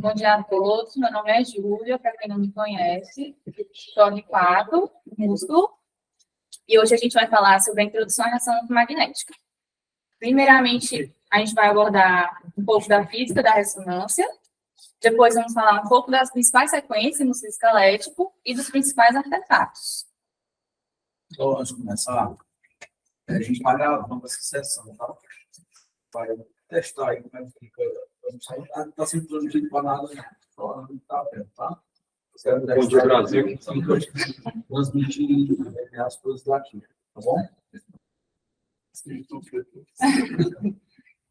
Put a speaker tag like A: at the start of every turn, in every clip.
A: Bom dia a todos, meu nome é Júlia, para quem não me conhece, sou de quadro, músculo, e hoje a gente vai falar sobre a introdução à ressonância magnética. Primeiramente, a gente vai abordar um pouco da física da ressonância, depois vamos falar um pouco das principais sequências no músculo esquelético e dos principais artefatos.
B: Então, antes de começar, a gente vai gravando essa sessão, tá? Vai testar aí como é que fica. Não está sendo transmitido para nada, não está vendo, tá?
C: Bom dia, Brasil.
B: Transmitir as coisas daqui, tá bom?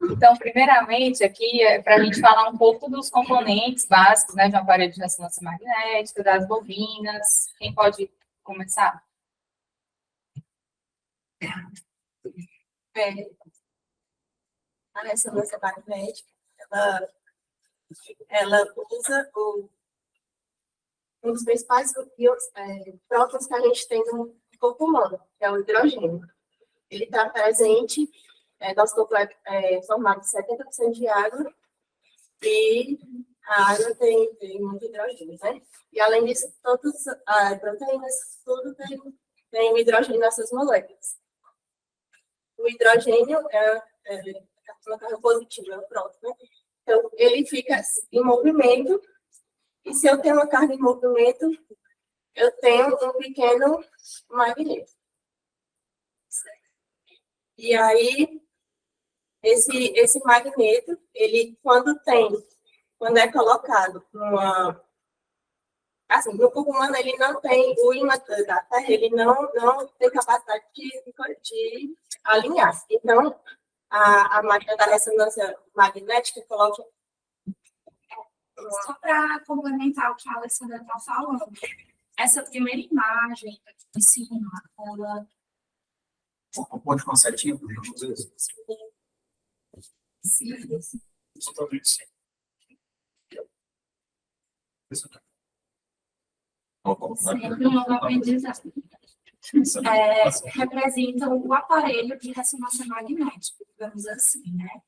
A: Então, primeiramente, aqui é para a gente falar um pouco dos componentes básicos, né, de um aparelho de ressonância magnética, das bobinas. Quem pode começar?
D: A ressonância magnética, ela usa um dos principais prótons que a gente tem no corpo humano, que é o hidrogênio. Ele está presente, nosso corpo é formado de 70% de água, e a água tem muito hidrogênio, né? E além disso, todas as proteínas, tudo tem hidrogênio nessas moléculas. O hidrogênio é uma carga positiva, é o próton, né? Então, ele fica em movimento, e se eu tenho uma carga em movimento, eu tenho um pequeno magneto. E aí, esse magneto, ele, quando é colocado no corpo humano, ele não tem, o ímã da Terra, ele não tem capacidade de alinhar. Então, a máquina da ressonância magnética coloca...
E: Só para complementar o que a Alessandra está falando, essa primeira imagem em cima, ela...
B: Pode ficar certinho, por gentileza?
E: Sim.
B: Totalmente sim.
E: Sempre um novo aprendizado. Representam o aparelho de ressonância magnética, digamos assim, né?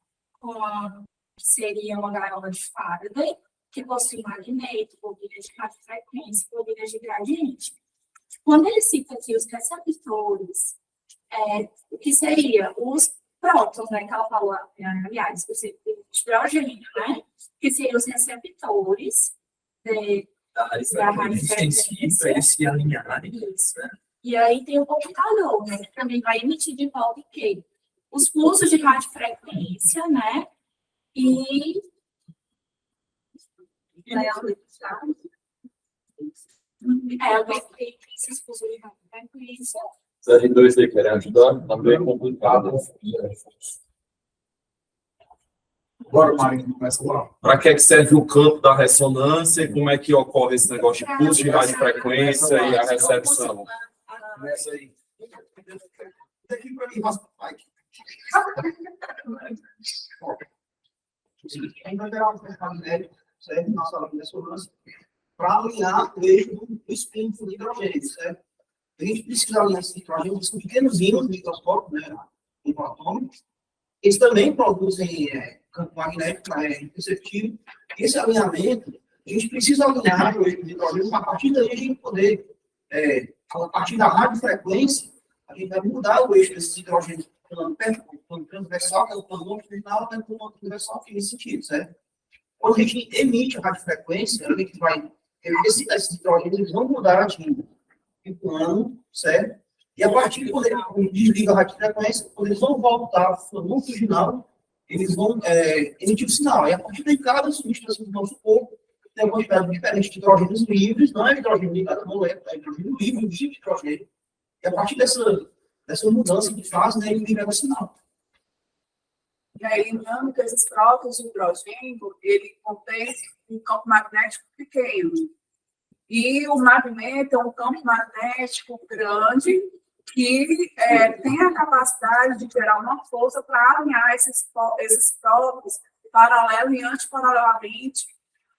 E: Seria uma gaiola de Faraday, que possui magneto, bobina de radiofrequência, bobina de gradiente. Quando ele cita aqui os receptores, o que seria os prótons, né, que ela falou, aliás, o hidrogênio, né? Que seriam os receptores da radiofrequência.
B: Para eles se alinharem.
E: Isso. Né? E aí tem o computador, né, que também vai emitir de volta os pulsos de radiofrequência, né? E esses pulsos de radiofrequência.
C: Se a R2 aí querem ajudar, também é complicado.
B: Bora, Marinho, começa lá.
C: Para que é que serve o campo da ressonância e como é que ocorre esse negócio de pulso de radiofrequência e a recepção?
B: Começa aí. Daqui para mim, raspa o pai. A gente vai pegar um magnético, certo? Na sala de ressonância, para alinhar o eixo do espinho de hidrogênio, certo? A gente precisa alinhar esse hidrogênio com pequenos ímãs microscópicos, né? Atômicos. Eles também produzem campo magnético, imperceptível. Esse alinhamento, a gente precisa alinhar o eixo do hidrogênio para a partir daí a gente poder, a partir da radiofrequência, a gente vai mudar o eixo desses hidrogênios plano transversal, que é o plano longitudinal, para o plano transversal, que é nesse sentido, certo? Quando a gente emite a radiofrequência, a gente vai, esses hidrogênios eles vão mudar de plano, certo? E a partir de quando ele desliga a radiofrequência, quando eles vão voltar ao plano longitudinal, eles vão emitir o sinal. E a partir de cada substância do nosso corpo, tem uma quantidade diferente de hidrogênios livres, não é hidrogênio ligado à molécula, é hidrogênio livre, de hidrogênio. E a partir dessa mudança de fase, né, ele libera o sinal.
F: E aí, lembrando que esses prótons de hidrogênio, ele contém um campo magnético pequeno. E o magneto é um campo magnético grande que tem a capacidade de gerar uma força para alinhar esses prótons paralelo e antiparalelamente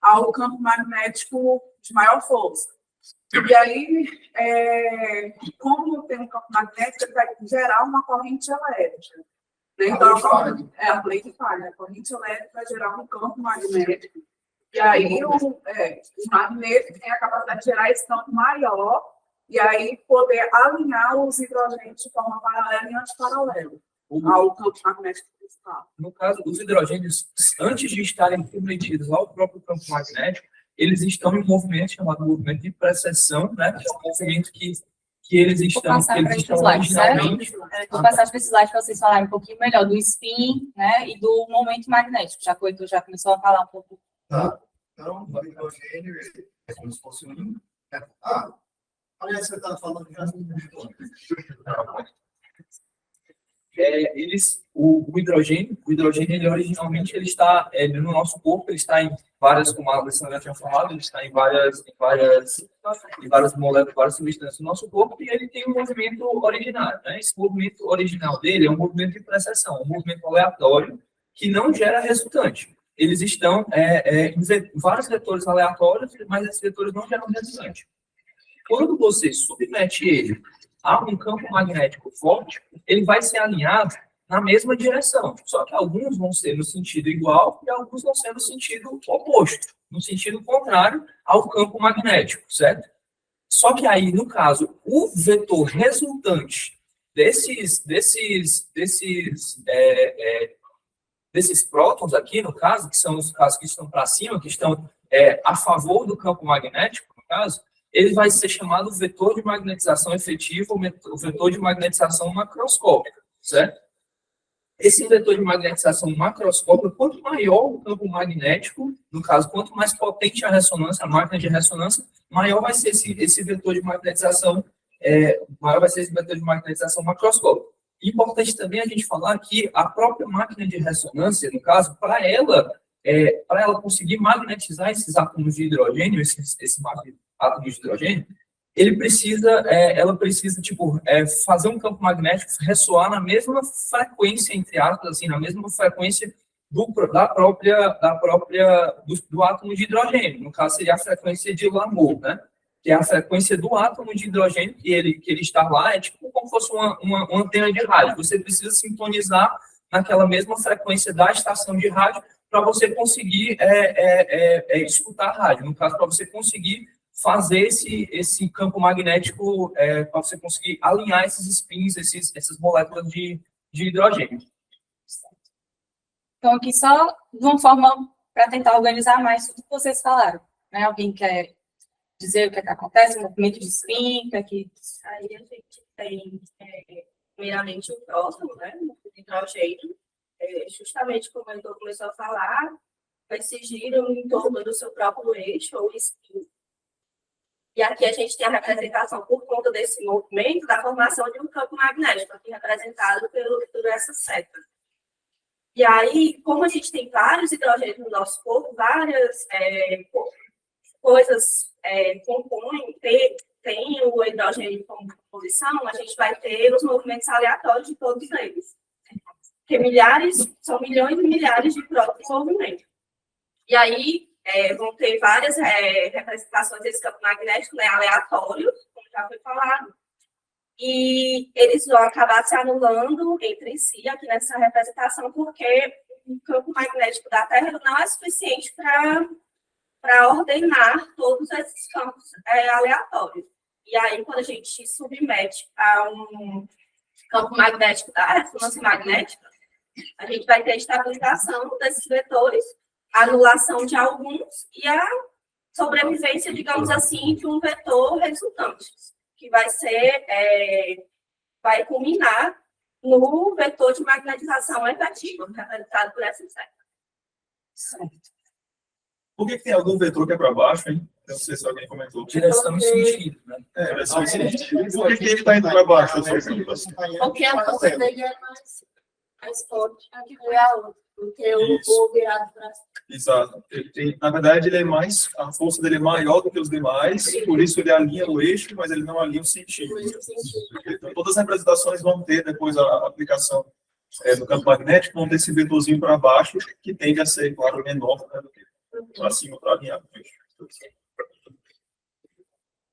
F: ao campo magnético de maior força. E aí, como tem um campo magnético, ele vai gerar uma corrente elétrica. Então, a lei de Faraday, a corrente elétrica vai gerar um campo magnético E aí o magneto tem a capacidade de gerar esse campo maior e aí poder alinhar os hidrogênios de forma paralela e antiparalela ao campo magnético principal.
G: No caso, os hidrogênios, antes de estarem submetidos ao próprio campo magnético, eles estão em um movimento chamado movimento de precessão, né? Que é um movimento que eles
A: Vou
G: estão,
A: passar para esses slides, certo? Vou passar para esses slides para vocês falarem um pouquinho melhor do spin, né, e do momento magnético, já que o Heitor já começou a falar um pouco.
B: Tá? Então, o hidrogênio é como se fosse um. Aliás, você está falando já.
G: O hidrogênio, ele originalmente ele está no nosso corpo, ele está em várias, como a Alessandra tinha falado, ele está em várias moléculas, várias substâncias do nosso corpo, e ele tem um movimento originário, né? Esse movimento original dele é um movimento de precessão, um movimento aleatório que não gera resultante. Eles estão em vários vetores aleatórios, mas esses vetores não geram resultante. Quando você submete ele a um campo magnético forte, ele vai ser alinhado na mesma direção. Só que alguns vão ser no sentido igual e alguns vão ser no sentido oposto, no sentido contrário ao campo magnético, certo? Só que aí, no caso, o vetor resultante desses prótons aqui, no caso, que são os casos que estão para cima, que estão a favor do campo magnético, no caso, ele vai ser chamado vetor de magnetização efetivo, o vetor de magnetização macroscópica, certo? Esse vetor de magnetização macroscópica, quanto maior o campo magnético, no caso, quanto mais potente a ressonância, a máquina de ressonância, maior vai ser esse vetor de magnetização, macroscópica. Importante também a gente falar que a própria máquina de ressonância, no caso, para ela conseguir magnetizar esses átomos de hidrogênio, esse átomo de hidrogênio, ela precisa fazer um campo magnético ressoar na mesma frequência, entre aspas, assim, na mesma frequência do átomo de hidrogênio. No caso, seria a frequência de Larmor, né? Que é a frequência do átomo de hidrogênio que ele está lá, é tipo como se fosse uma antena de rádio. Você precisa sintonizar naquela mesma frequência da estação de rádio para você conseguir escutar a rádio. No caso, para você conseguir fazer esse campo magnético, para você conseguir alinhar esses spins, essas moléculas de hidrogênio.
A: Então, aqui só de uma forma para tentar organizar mais tudo que vocês falaram. Né? Alguém quer dizer o que acontece, o movimento de spin, que
D: Aí a gente tem, primeiramente, o próximo, né, o hidrogênio, justamente como o Heitor começou a falar, vai se giram em torno do seu próprio eixo, ou spin. E aqui a gente tem a representação, por conta desse movimento, da formação de um campo magnético, aqui representado por essa seta. E aí, como a gente tem vários hidrogênios no nosso corpo, várias coisas compõem, tem o hidrogênio como composição, a gente vai ter os movimentos aleatórios de todos eles. Porque são milhões e milhares de próprios movimentos. E aí, vão ter várias representações desse campo magnético, né, aleatórios, como já foi falado. E eles vão acabar se anulando entre si aqui nessa representação, porque o campo magnético da Terra não é suficiente para ordenar todos esses campos aleatórios. E aí, quando a gente submete a um campo magnético da ressonância magnética, a gente vai ter a estabilização desses vetores, a anulação de alguns e a sobrevivência, digamos assim, de um vetor resultante, que vai culminar no vetor de magnetização efetiva, representado por essa seta.
A: certo.
C: Por que tem algum vetor que é para baixo, hein? Eu não sei se alguém comentou.
G: Direção e sentido, né?
C: Direção e sentido. Por que ele está indo para baixo?
D: Porque a força dele é mais forte do que o virado para cima.
C: Exato. Na verdade, a força dele é maior do que os demais, por isso ele alinha o eixo, mas ele não alinha o sentido. Então, todas as representações vão ter, depois a aplicação do campo magnético, vão ter esse vetorzinho para baixo, que tende a ser, claro, menor, né, do que para cima, para alinhar o eixo.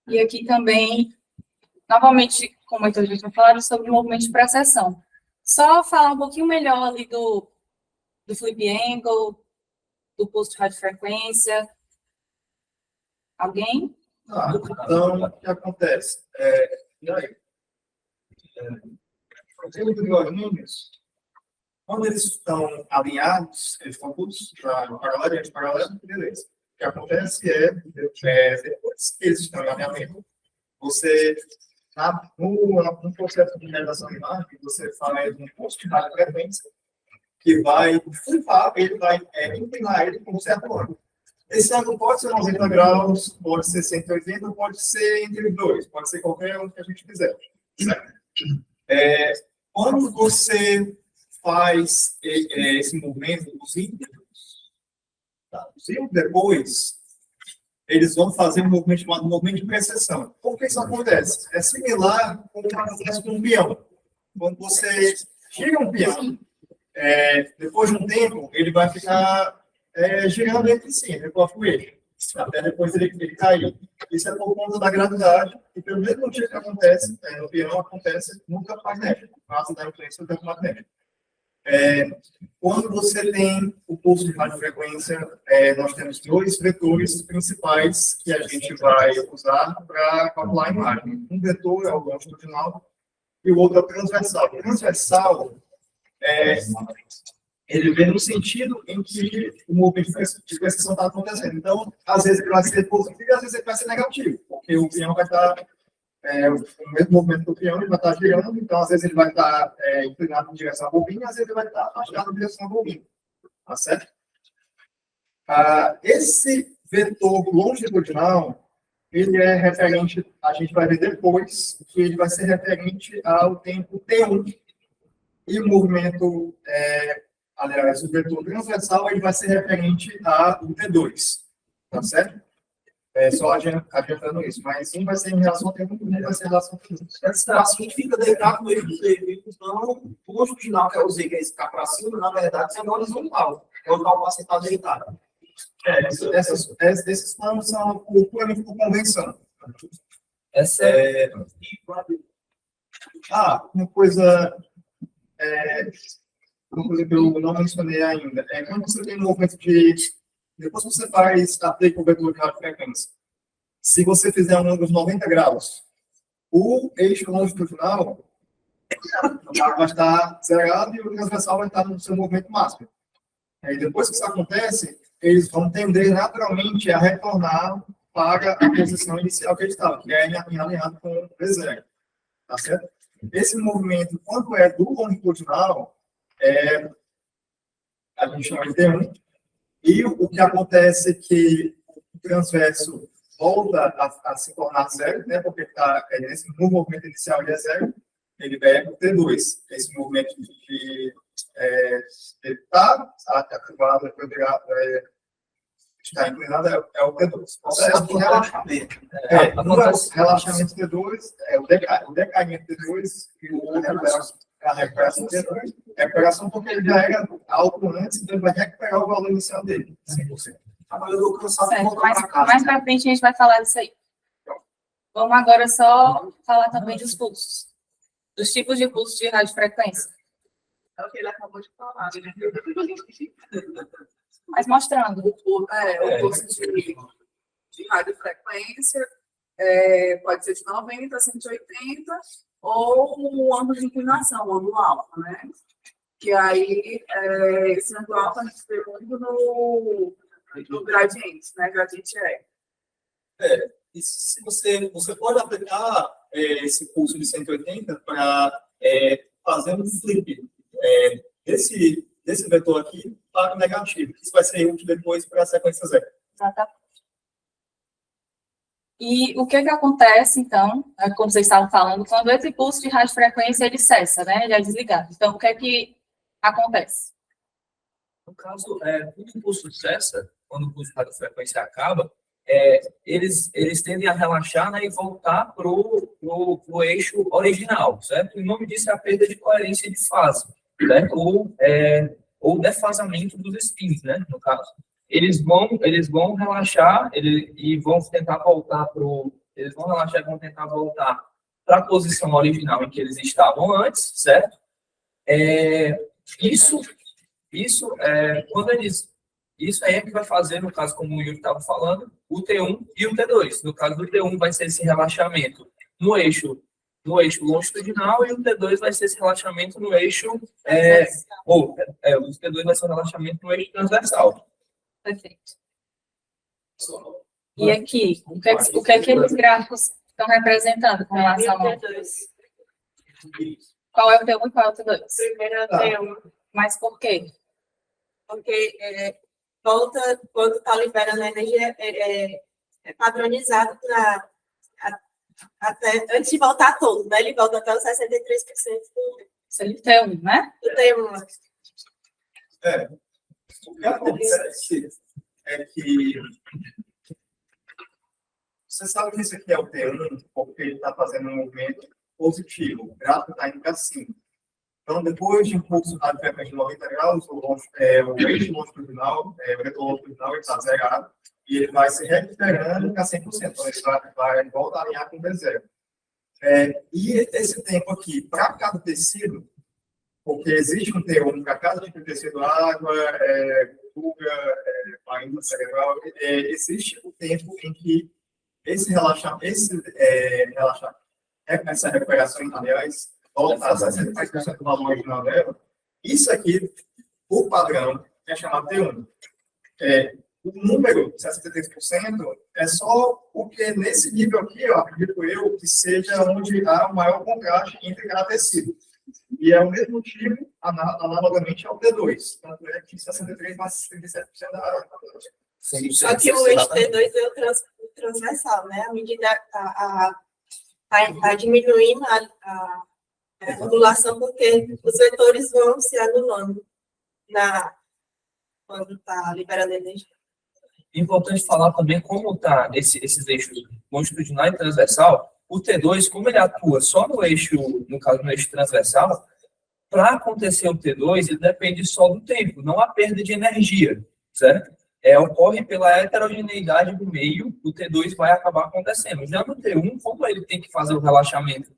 A: E aqui também, novamente, como eu já tinha falado, sobre o movimento de precessão. Só falar um pouquinho melhor ali do flip angle, do pulso de radiofrequência? Alguém?
C: Então, o que acontece? E aí? Os hidrogênios, quando eles estão alinhados, eles estão todos paralelos, beleza. O que acontece depois que eles estão em alinhamento, você, no processo de realização de imagem, você faz um posto de radiofrequência que vai flippar, ele vai inclinar ele com um certo ângulo. Esse ângulo pode ser 90 graus, pode ser 180, pode ser entre os dois, pode ser qualquer um que a gente quiser. Certo? Quando você faz esse movimento, os ímpetos, depois, eles vão fazer um movimento chamado movimento de precessão. Por que isso acontece? É similar como acontece com um peão. Quando você gira um peão, depois de um tempo, ele vai ficar girando entre si, recorta o eixo, até depois ele cair. Isso é por conta da gravidade, e pelo mesmo motivo que acontece no peão, acontece no campo magnético, por causa da influência do campo magnético. Quando você tem o pulso de radiofrequência, nós temos dois vetores principais que a gente vai usar para calcular a imagem. Um vetor é o longitudinal e o outro é o transversal. O transversal ele vem no sentido em que o movimento de precessão está acontecendo. Então, às vezes ele vai ser positivo e às vezes ele vai ser negativo, porque o peão vai estar, o mesmo movimento do peão, ele vai estar girando, então às vezes ele vai estar inclinado em direção à bobina, às vezes ele vai estar afastado em direção à bobina. Tá certo? Esse vetor longitudinal, ele é referente, a gente vai ver depois, que ele vai ser referente ao tempo T1. E o movimento, aliás, o vetor transversal, ele vai ser referente ao T2. Tá certo? Só adiantando isso. Mas um vai ser em relação ao tempo, o outro vai ser em relação ao tempo.
B: Esse traço que fica deitado no eixo do Z. Então, o longitudinal, que é o Z, que é esse que está para cima, na verdade, é horizontal. É o tal passo que está deitado.
C: Esses planos são puramente por convenção. Uma coisa que eu não mencionei ainda, quando você tem um movimento depois que você faz aplica o vetor de radiofrequência, se você fizer um ângulo de 90 graus, o eixo longitudinal vai estar zerado e o transversal vai estar no seu movimento máximo. Aí, depois que isso acontece, eles vão tender naturalmente a retornar para a posição inicial que eles estavam, que é alinhado com o V0. Tá certo? Esse movimento, quando é do longitudinal, a gente chama de T1, e o que acontece é que o transverso volta a se tornar zero, né, porque no movimento inicial ele é zero, ele é o T2. Esse movimento que está ativado, está inclinado, é o T2.
B: Processo de relaxamento.
C: Relaxamento T2, o decaimento T2 e o outro é a recuperação T2. Recuperação porque ele já era alto antes, então ele vai recuperar o valor inicial dele, 100%.
B: Agora eu vou cansar de
A: Certo,
B: voltar para casa.
A: mais para frente a gente vai falar disso aí. Vamos agora só falar também dos pulsos. Dos tipos de pulsos de radiofrequência.
F: É o que ele acabou de falar, né?
A: Mas mostrando.
F: O curso de radiofrequência pode ser de 90 a 180 ou um ângulo de inclinação, um ângulo alto, né? Que aí, esse ângulo alto a gente vê muito no gradiente, né? Gradiente
C: E se você pode aplicar esse pulso de 180 para fazer um flip desse vetor aqui para o negativo. Isso vai ser útil depois para a sequência zero.
A: Exatamente. E o que acontece, então, como vocês estavam falando, quando esse pulso de radiofrequência ele cessa, né? Ele é desligado. Então, o que acontece?
G: No caso, quando o pulso cessa, quando o pulso de radiofrequência acaba, eles tendem a relaxar, né, e voltar para o eixo original, certo? O nome disso é a perda de coerência de fase, certo? Ou defasamento dos spins, né, no caso. Eles vão relaxar e vão tentar voltar eles vão relaxar e vão tentar voltar para a posição original em que eles estavam antes, certo? Isso quando eles Isso aí é que vai fazer, no caso, como o Yuri estava falando, o T1 e o T2. No caso do T1 vai ser esse relaxamento no eixo longitudinal, e o T2 vai ser esse relaxamento no eixo, o T2 vai ser um relaxamento no eixo transversal.
A: Perfeito. E aqui, o que é que os gráficos estão representando com relação ao... Qual é o T1 e qual é o T2?
D: Primeiro é o T1,
A: Mas por quê?
D: porque volta quando está liberando a energia, é padronizado até antes de voltar todo, né? Ele volta até os 63%
A: Isso é o T1, né?
D: do T1.
C: O que acontece é que você sabe que isso aqui é o T1 porque ele está fazendo um movimento positivo, o gráfico está indo para cima. Então, depois de um pulso radicalmente de 90 graus, o eixo longitudinal, o vetor longitudinal, ele está zerado e ele vai se recuperando para 100%. Então, ele vai voltar a alinhar com o V0. E esse tempo aqui, para cada tecido, porque existe um T1 para cada tipo de tecido, água, gordura, paínula cerebral, existe o tempo em que essa recuperação, aliás, volta a 63% do valor original dela. Isso aqui, por padrão, é chamado T1. O número, 63%, é só porque nesse nível aqui, eu acredito eu, que seja onde há o maior contraste entre cada tecido. E é o mesmo tipo, analogamente, ao T2. Tanto é que 63% mais 37% da área.
D: Só que o eixo T2 é o transversal, né? À medida está diminuindo a angulação, porque os vetores vão se anulando quando está liberando energia.
G: Importante falar também como está esses eixos longitudinal e transversal. O T2, como ele atua só no eixo, no caso, no eixo transversal, para acontecer o T2, ele depende só do tempo, não a perda de energia, certo? Ocorre pela heterogeneidade do meio, o T2 vai acabar acontecendo. Já no T1, como ele tem que fazer o relaxamento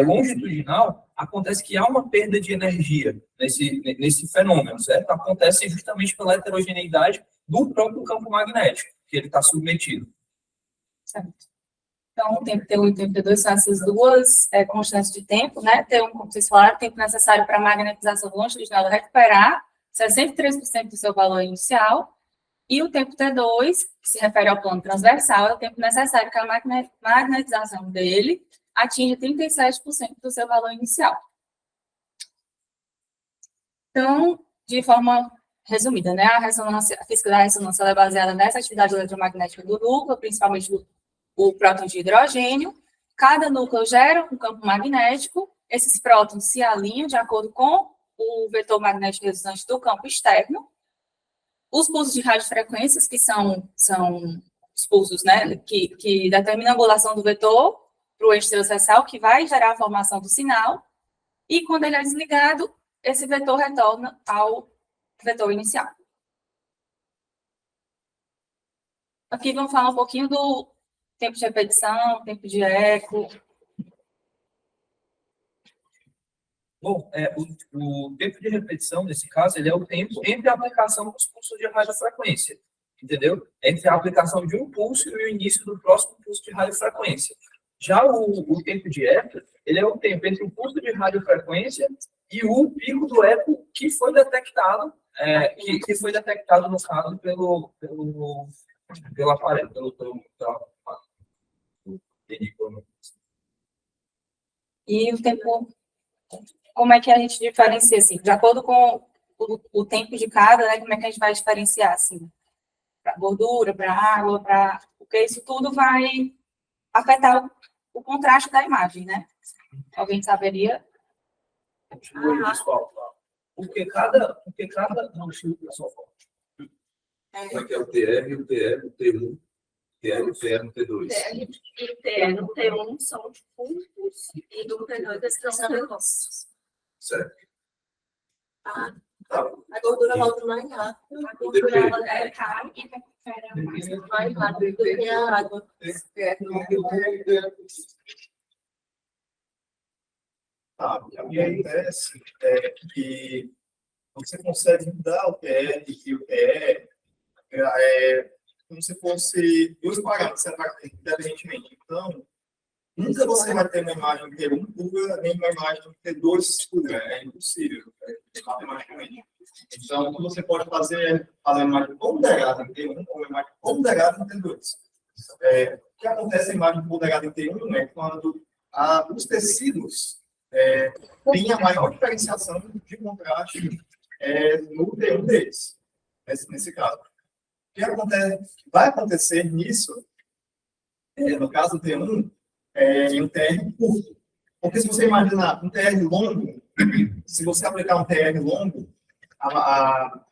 G: longitudinal, acontece que há uma perda de energia nesse fenômeno, certo? Acontece justamente pela heterogeneidade do próprio campo magnético, que ele está submetido.
A: Certo. Então, o tempo T1 e o tempo T2 são essas duas constantes de tempo, né? T1, como vocês falaram, tempo necessário para a magnetização longitudinal recuperar 63% do seu valor inicial, e o tempo T2, que se refere ao plano transversal, é o tempo necessário que a magnetização dele atinja 37% do seu valor inicial. Então, de forma resumida, né? A física da ressonância é baseada nessa atividade eletromagnética do núcleo, principalmente o próton de hidrogênio. Cada núcleo gera um campo magnético, esses prótons se alinham de acordo com o vetor magnético resultante do campo externo. Os pulsos de radiofrequências, que são os pulsos, né, que determinam a angulação do vetor para o eixo transversal, que vai gerar a formação do sinal, e quando ele é desligado, esse vetor retorna ao vetor inicial. Aqui vamos falar um pouquinho do tempo de repetição, tempo de eco.
G: Bom, o tempo de repetição, nesse caso, ele é o tempo entre a aplicação dos pulsos de radiofrequência, entendeu? Entre a aplicação de um pulso e o início do próximo pulso de radiofrequência. Já o tempo de eco, ele é o tempo entre o pulso de radiofrequência e o pico do eco que foi detectado, no caso, pelo aparelho,
A: E o tempo, como é que a gente diferencia, assim, de acordo com o tempo de cada, né, como é que a gente vai diferenciar, assim, para gordura, para água, porque isso tudo vai afetar o contraste da imagem, né? Alguém saberia?
G: Porque cada não, pessoal.
H: Como é que é o TR, o TR, o T1, TR, o TR, o T2?
E: TR e T1 são os pulsos e do T2 são os negócios.
H: Certo.
D: A gordura volta mais rápido.
E: A gordura ela cai e recupera
D: Mais rápido do que a água.
C: O que acontece é que você consegue mudar o TR e o TE como se fosse dois parâmetros independentemente. Então, nunca você vai ter uma imagem T1 pura, nem uma imagem T2 pura. É impossível, matematicamente. Então, o que você pode fazer é fazer uma imagem ponderada em T1 ou uma imagem ponderada em T2. O que acontece na imagem ponderada em T1 é quando os tecidos têm a maior diferenciação de contraste no T1 deles, nesse caso. O que vai acontecer nisso, no caso do T1, em um TR curto. Porque se você imaginar um TR longo, se você aplicar um TR longo, a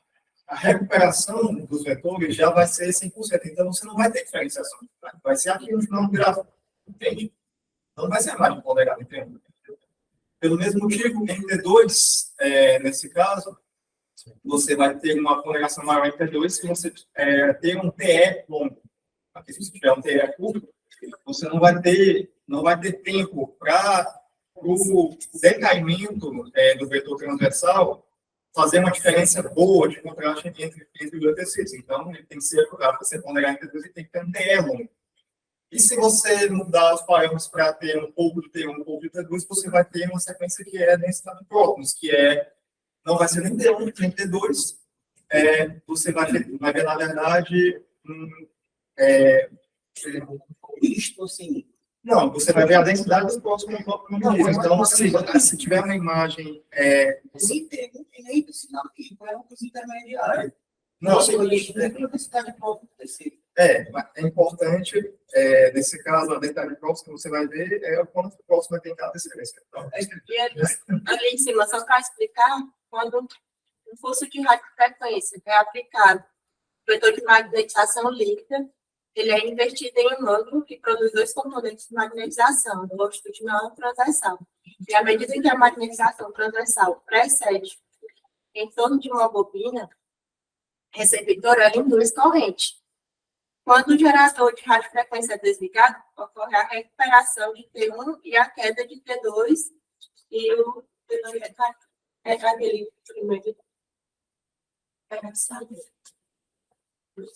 C: recuperação dos vetores já vai ser 100%. Então, você não vai ter diferenciação. Vai ser aqui no final do gráfico. Entende? Não vai ser a imagem ponderada, entende? Pelo mesmo motivo, em T2, nesse caso, você vai ter uma ponderação maior em T2 se você ter um TE longo. Aqui, se você tiver um TE curto, você não vai ter tempo para o decaimento do vetor transversal fazer uma diferença boa de contraste entre os dois tecidos. Então, ele tem que ser acurado. Você ponderar em T2, ele tem que ter um TE longo. E se você mudar os parâmetros para ter um pouco de T1, um pouco de T2, você vai ter uma sequência que é densidade de prótons, que não vai ser nem T1, nem T2. Você vai ver, na verdade,
B: Isto, assim.
C: Não, você vai ver a densidade dos prótons como então, se tiver uma imagem.
B: Sim, tem nem sinal aqui, é uma coisa intermediária.
C: Não,
B: Você tem a densidade de prótons do tecido.
C: é importante, nesse caso, a densidade de prótons que você vai ver é o quanto o prótons vai ter em cada tecido. Então,
D: E ali em cima, só para explicar, quando um fluxo de radiofrequência é aplicado no vetor de magnetização líquida, ele é invertido em um ângulo que produz dois componentes de magnetização, longitudinal e transversal. E à medida que a magnetização transversal precede em torno de uma bobina receptora, ela induz corrente. Quando o gerador de radiofrequência é desligado, ocorre a recuperação de T1 e a queda de T2, e o T2 é aquele primeiro.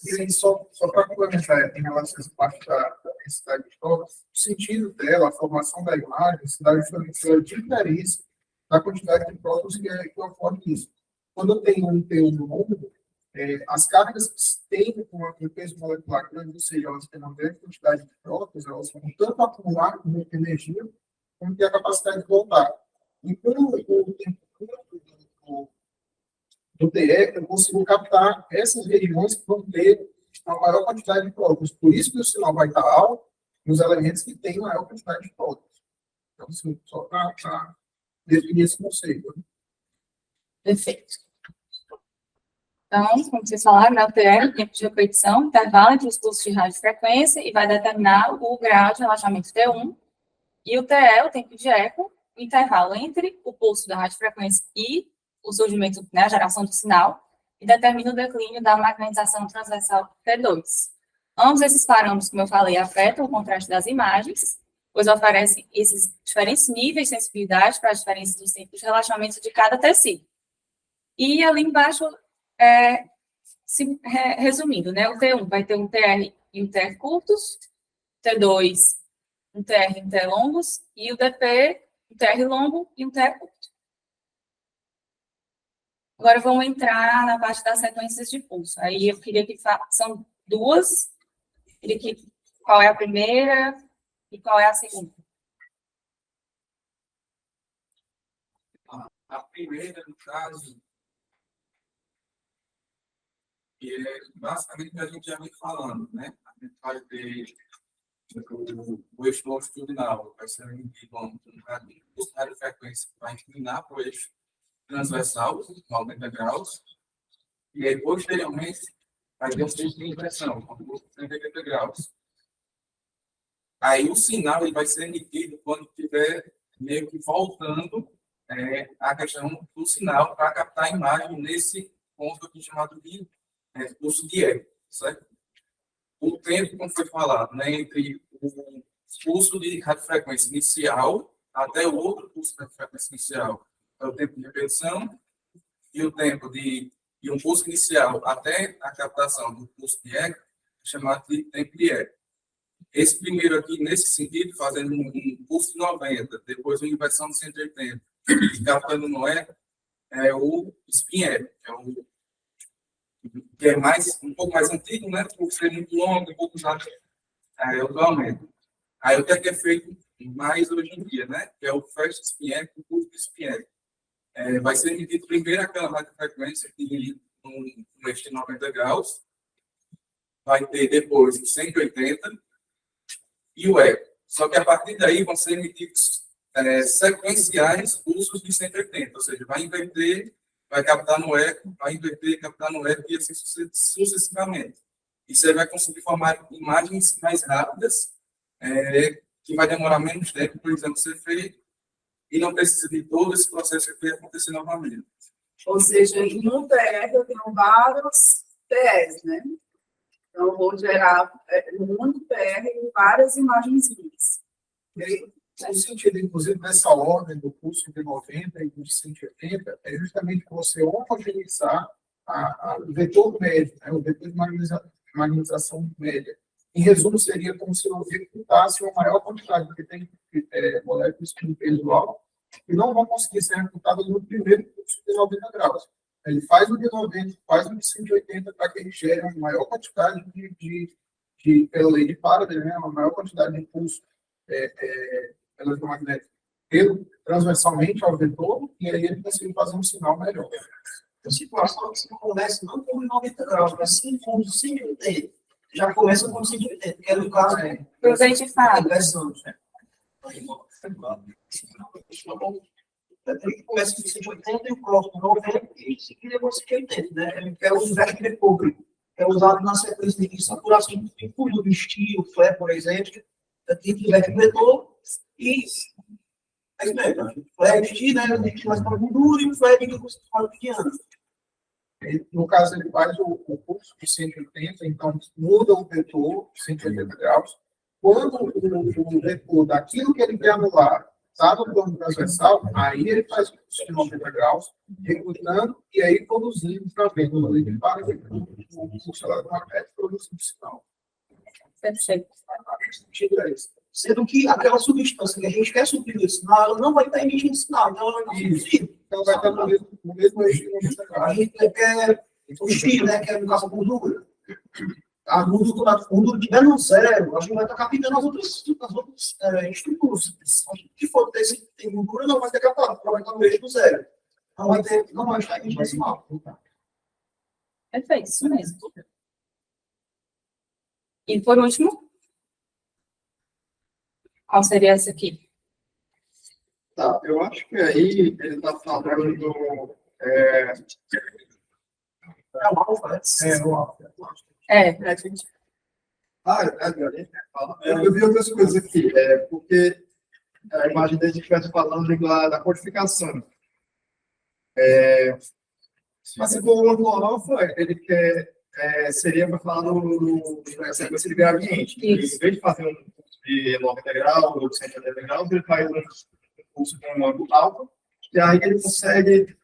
I: E só para complementar, em relação a essa parte da densidade de prótons, o sentido dela, a formação da imagem, se dá justamente pela diferença da quantidade de prótons que ocorre nisso. Quando eu tenho um T1 longo, as cargas que têm um peso molecular grande, ou seja, elas têm uma grande quantidade de prótons, elas vão tanto acumular muita energia, como ter a capacidade de voltar. E com o tempo curto do TE, eu consigo captar essas regiões que vão ter uma maior quantidade de prótons. Por isso que o sinal vai estar alto nos elementos que têm maior quantidade de prótons. Então, assim, só para definir esse conceito.
A: Perfeito. Então, como vocês falaram, né, o TE é o tempo de repetição, intervalo entre os pulsos de radiofrequência, e vai determinar o grau de relaxamento T1. E o TE é o tempo de eco, o intervalo entre o pulso da radiofrequência e o surgimento, né, a geração do sinal, e determina o declínio da magnetização transversal T2. Ambos esses parâmetros, como eu falei, afetam o contraste das imagens, pois oferecem esses diferentes níveis de sensibilidade para as diferenças dos tempos de relaxamento de cada tecido. E ali embaixo, resumindo, né, o T1 vai ter um TR e um TR curtos, T2, um TR e um TR longos, e o DP, um TR longo e um TR curto. Agora vamos entrar na parte das sequências de pulso. Aí eu queria que são duas. Queria que qual é a primeira e qual é a segunda.
H: A primeira, no caso, que é basicamente o que a gente já vem falando, né? A gente vai ter o eixo longitudinal, vai ser medido o radiofrequência, vai inclinar para o eixo transversal, 90 graus, e aí, posteriormente, vai ter um eixo de inversão, 180 graus. Aí o sinal ele vai ser emitido quando estiver meio que voltando a questão do sinal para captar a imagem nesse ponto aqui chamado de pulso de eco, certo? O tempo, como foi falado, né, entre o pulso de radiofrequência inicial até o outro pulso de radiofrequência inicial, é o tempo de repetição, e o tempo de E um pulso inicial até a captação do pulso de eco é chamado de tempo de eco. Esse primeiro aqui, nesse sentido, fazendo um pulso de 90, depois uma inversão de 180, e captando no eco, é o spin eco, que é um pouco mais antigo, né? Por ser muito longo, um pouco usado atualmente. Aí o que é feito mais hoje em dia, né? Que é o first spin echo, o pulso de spin echo. Vai ser medido primeiro aquela radiofrequência que no eixo de 90 graus, vai ter depois o 180 e o eco. Só que a partir daí vão ser emitidos sequenciais pulsos de 180, ou seja, vai inverter, vai captar no eco, vai inverter, captar no eco e assim sucessivamente. E você vai conseguir formar imagens mais rápidas, que vai demorar menos tempo para o exame ser feito, e não precisa de todo esse processo que vai acontecer novamente.
F: Ou seja, em um TR eu tenho vários TRs, né? Então, eu vou gerar um único TR em várias imagenzinhas.
I: E aí, o sentido, inclusive, dessa ordem do pulso de 90 e do 180 é justamente você homogeneizar o vetor médio, né, o vetor de magnetização média. Em resumo, seria como se eu recrutasse uma maior quantidade, porque tem moléculas com peso alto que não vão conseguir ser recrutadas no primeiro pulso de 90 graus. Ele faz o de 90, faz o de 180 para que ele gere uma maior quantidade pela lei de Faraday, né, uma maior quantidade de pulso eletromagnético transversalmente ao vetor, e aí ele consegue fazer um sinal melhor.
B: A situação que se começa não com 90 graus, mas sim com 180. Já começa com 180, que é no caso
A: Presente fala.
B: Ele começa com 180 e o próximo 90, e seguida com 180, né? Que é o inverso de Cobre, que é usado na sequência de saturação do fluido, do estilo, flare, por exemplo, aqui que inverte o vetor, e é isso mesmo. Flare de estilo, né? A gente mais para gordura e o flare de fala pequeno.
I: No caso, ele faz o pulso de 180, então muda o vetor de 180 graus. Quando o vetor daquilo que ele quer anular está no plano transversal, aí ele faz o pulso de 90 graus, recrutando e aí produzindo também no livro para o pulso eletromagnético produzindo sinal.
A: Perfeito.
B: Sendo que aquela substância que a gente quer suprir o sinal, ela não vai estar emitindo sinal, então ela vai suprir.
I: Então vai estar no mesmo eixo de 90 graus.
B: A gente quer o estilo, né, que é no caso a gordura. A gordura estiver no zero, a gente vai estar captando as outras estruturas. Se for ter gordura, não vai ter captado, porque vai estar no eixo do zero. Não vai estar emitindo sinal.
A: Perfeito, isso mesmo. E por último, qual seria essa aqui?
I: Tá, eu acho que aí ele está falando
A: Pra gente.
I: Eu vi outras coisas aqui, porque imaginei que a gente estivesse falando da codificação. Mas se for o ângulo alfa, ele quer, seria para falar da sequência de gradiente. Em vez de fazer um curso de 90 graus ou de 180 graus, ele faz um curso com um ângulo alfa, e aí ele consegue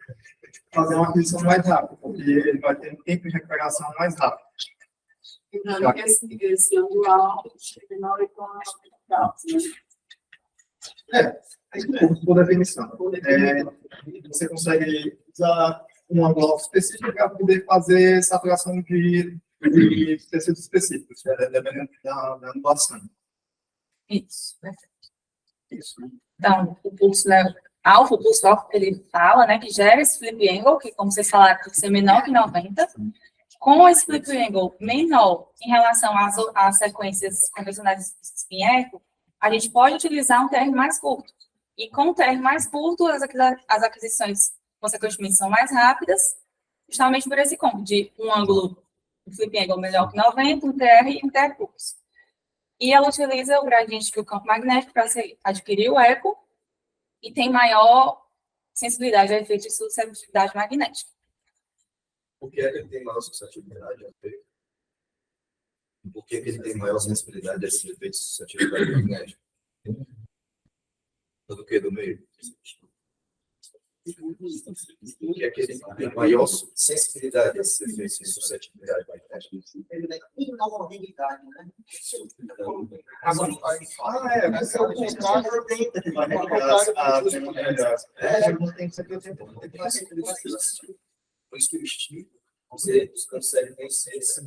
I: fazer uma aquisição mais rápida, porque ele vai ter um tempo de recuperação mais rápido.
F: Lembrando que esse angular é menor que o graus, né?
I: É isso mesmo, por definição. Você consegue usar um ângulo específico para poder fazer saturação de tecidos específicos, dependendo da angulação.
A: Isso, perfeito.
I: Isso.
A: Então, o pulso, né, alfa, o pulso alfa, ele fala, né, que gera esse flip angle, que como vocês falaram, tem que ser menor que 90. Com esse flip angle menor em relação às sequências convencionais de spin echo, a gente pode utilizar um TR mais curto. E com o TR mais curto, as aquisições, consequentemente, são mais rápidas, justamente por esse combo de um ângulo, um flip angle melhor que 90, um TR e um TR pulso. E ela utiliza o gradiente do campo magnético para adquirir o eco e tem maior sensibilidade a efeitos de suscetibilidade magnética.
J: Por que ele tem maior suscetibilidade a efeito? Por que ele tem maior sensibilidade a esses efeitos de suscetibilidade magnética? Do que do meio? Que é aquele que tem maior sensibilidade a esse efeito, suscetibilidade magnética.
B: E normalidade, né?
I: Mas é o contrário.
J: Por isso que o instinto, você consegue vencer esse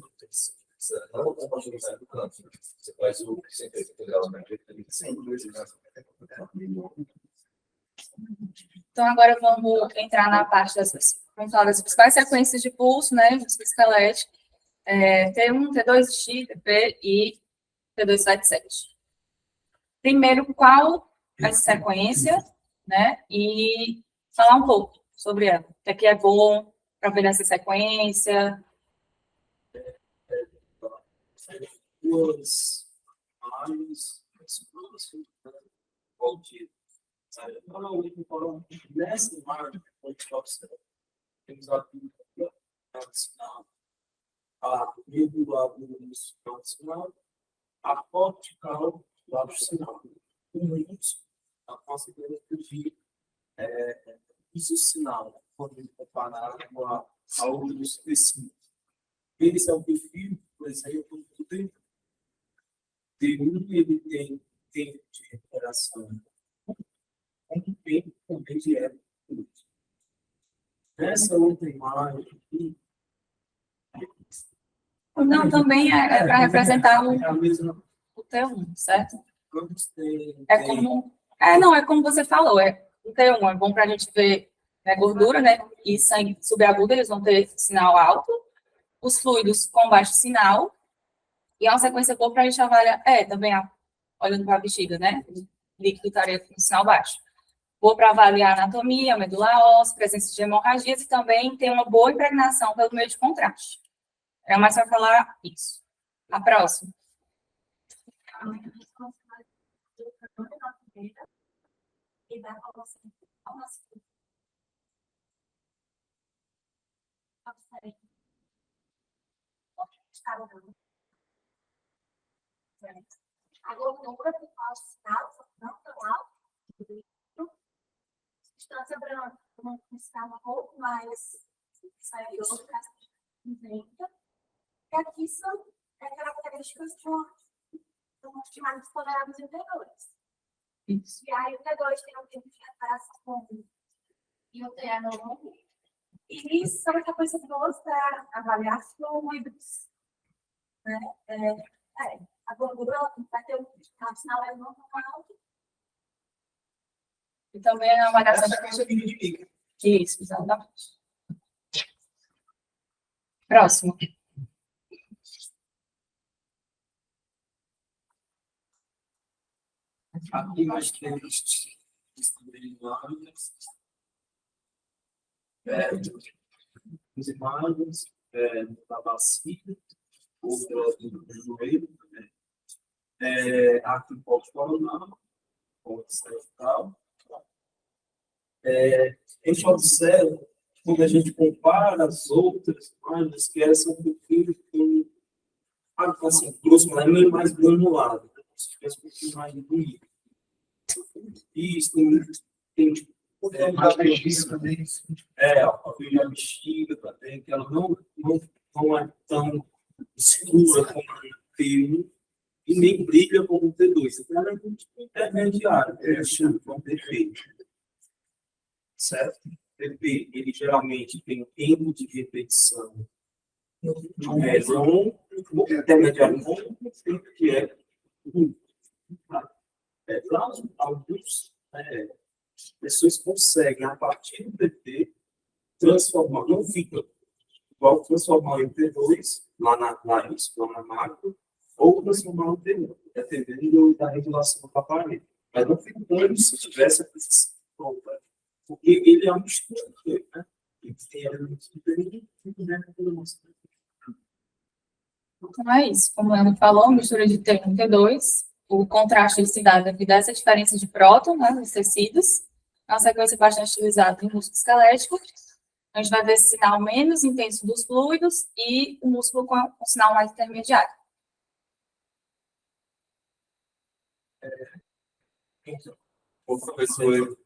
J: não compatibilidade do campo. Você faz o 180 graus magnético,
A: Então, agora vamos entrar na parte vamos falar das principais sequências de pulso, né, músculo esquelético, T1, T2X, TP e T277. Primeiro, qual essa sequência, né, e falar um pouco sobre ela. O que é bom para ver nessa sequência.
G: Duas mais normalmente foram nessa imagem onde temos aqui a regular do sinal, a cortical do lado sinal. Com isso, a consequência de isso sinal, quando comparado a outros específicos. Esse é o perfil, por exemplo, do tempo. Ele tem tempo de recuperação muito tempo também de época. Nessa outra imagem aqui.
A: Não, também é para representar o T1, certo? É como você falou, o T1 é bom para a gente ver gordura, né? E sangue subagudo, eles vão ter sinal alto. Os fluidos com baixo sinal. E é uma sequência boa para a gente avaliar. Também olhando para a bexiga, né? O líquido estaria com sinal baixo. Boa para avaliar a anatomia, a medula óssea, presença de hemorragias e também tem uma boa impregnação pelo meio de contraste. É mais para falar isso. A próxima.
E: A gordura que faz o sinal, não tão alto, substância branca, um sinal um pouco mais serioso, e aqui são características de um estimados tolerados em T2. E aí o T2 tem um tempo de reparação e o T1. E são sequências boas para avaliar fluidos. Né? A gordura vai ter um sinal não tão alto.
A: E também a avaliação
B: de
A: Isso, exatamente. Próximo.
G: Aqui nós temos as imagens da bacia, outra do joelho, aqui um pouco coronal, ponto cervical. A gente observa, quando a gente compara as outras imagens, que elas são um pouquinho assim, grosso, mas é meio mais granulado, se tivesse um pouquinho mais bonito. Isso, tem
I: A bexiga também.
G: a bexiga também, que ela não é tão escura como o T1 e nem brilha como o T2. Então, ela é muito intermediária, como perfeito. Certo? PP, ele geralmente tem um tempo de repetição longo, intermediário longo, tempo que é alguns pessoas conseguem, a partir do PP, transformar, não fica igual transformar em T2, lá na macro, ou transformar em T1, dependendo da regulação do aparelho. Mas não fica como se tivesse a precisão pronta. Porque ele é um estudo, né? Ele tem elementos diferentes e
A: Então é isso. Como ela falou, mistura de T1 e T2. O contraste se dá devido a essa diferença de próton, né, nos tecidos. É uma sequência bastante utilizada em músculo esquelético. A gente vai ver esse sinal menos intenso dos fluidos e o músculo com um sinal mais intermediário.
H: Professor,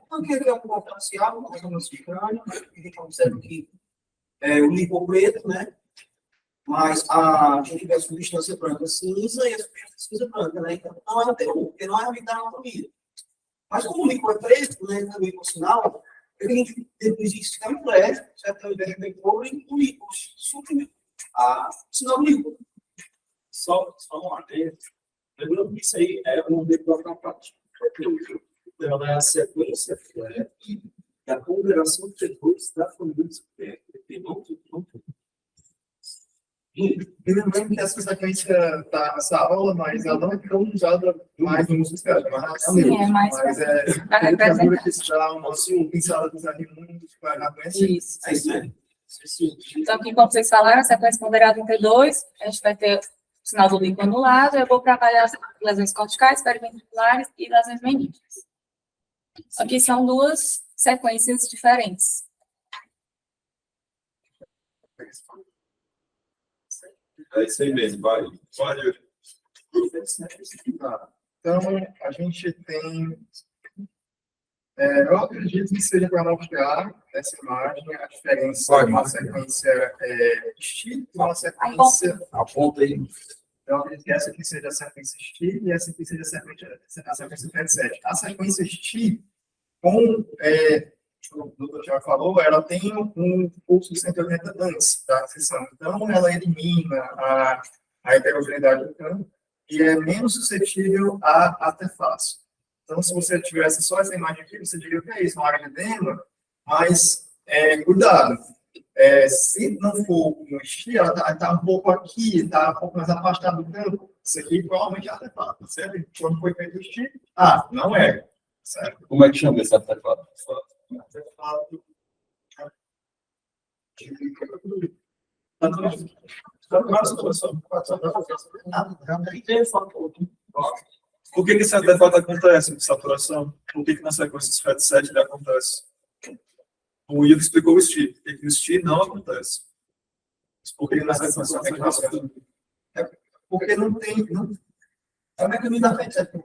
B: Porque ele é um pouco parcial, mas é um crânio, né? A gente observa que o líquido preto, né? Mas a gente tiver a substância branca cinza e a substância cinza branca, né? Então, não é um termo, porque não é a da anatomia. Mas como o líquido é preto, né? Também por sinal, a gente existe um prédio, certo? Então, ele tem cobre e o líquido suprime a sinal do líquido.
C: Só um adendo. Lembrando que isso aí é um modelo da prática. Ela é a sequência da ponderação de depois da família tem outro.
I: E lembrando que essa sequência dessa aula, mas ela não é tão usada mais no música,
A: Sim, é mais
I: mas
A: para
I: a literatura
A: representar.
I: que se dá uma pincelada dos animais para conhecer.
A: Isso.
B: É isso mesmo.
A: Então, aqui, como vocês falaram, a sequência ponderada 32, a gente vai ter o sinal do líquido anulado, eu vou trabalhar as lesões corticais, periventriculares e lesões meninges. Aqui são duas sequências diferentes.
C: É isso aí mesmo, vai.
I: Então, a gente tem. Eu acredito que seja para nortear essa imagem a diferença de uma sequência STI e uma sequência.
J: Aponta aí.
I: Então, acredito que essa aqui seja a sequência STI e essa aqui seja a sequência FET7. A sequência STI, como o doutor Tiago falou, ela tem um pulso de 180 antes da sessão. Então, ela elimina a heterogeneidade do campo e é menos suscetível a artefatos. Então, se você tivesse só essa imagem aqui, você diria que é isso, uma área de edema, mas cuidado. Se não for no STI, ela está um pouco aqui, está um pouco mais afastada do campo, isso aqui provavelmente é artefato, certo? Quando foi feito o STI, não é. Certo?
J: Como é que chama esse artefato?
C: Por que esse artefato acontece de saturação? Por que na sequência FET7 ele acontece? O Ivo explicou o STI. Por que o STI não acontece? Por que na sequência FET7?
B: Porque não tem. É o mecanismo da FET7.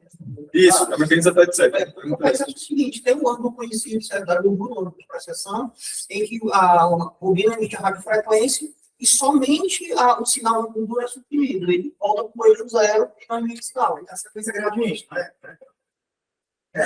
C: Isso, é o mecanismo da FET7.
B: Acontece o seguinte: tem um ângulo conhecido, certo, da gordura de processão, em que a bobina emite a radiofrequência e somente o sinal da gordura é suprimido. Ele volta para o eixo zero e não emite sinal. Então, a sequência gradiente, né?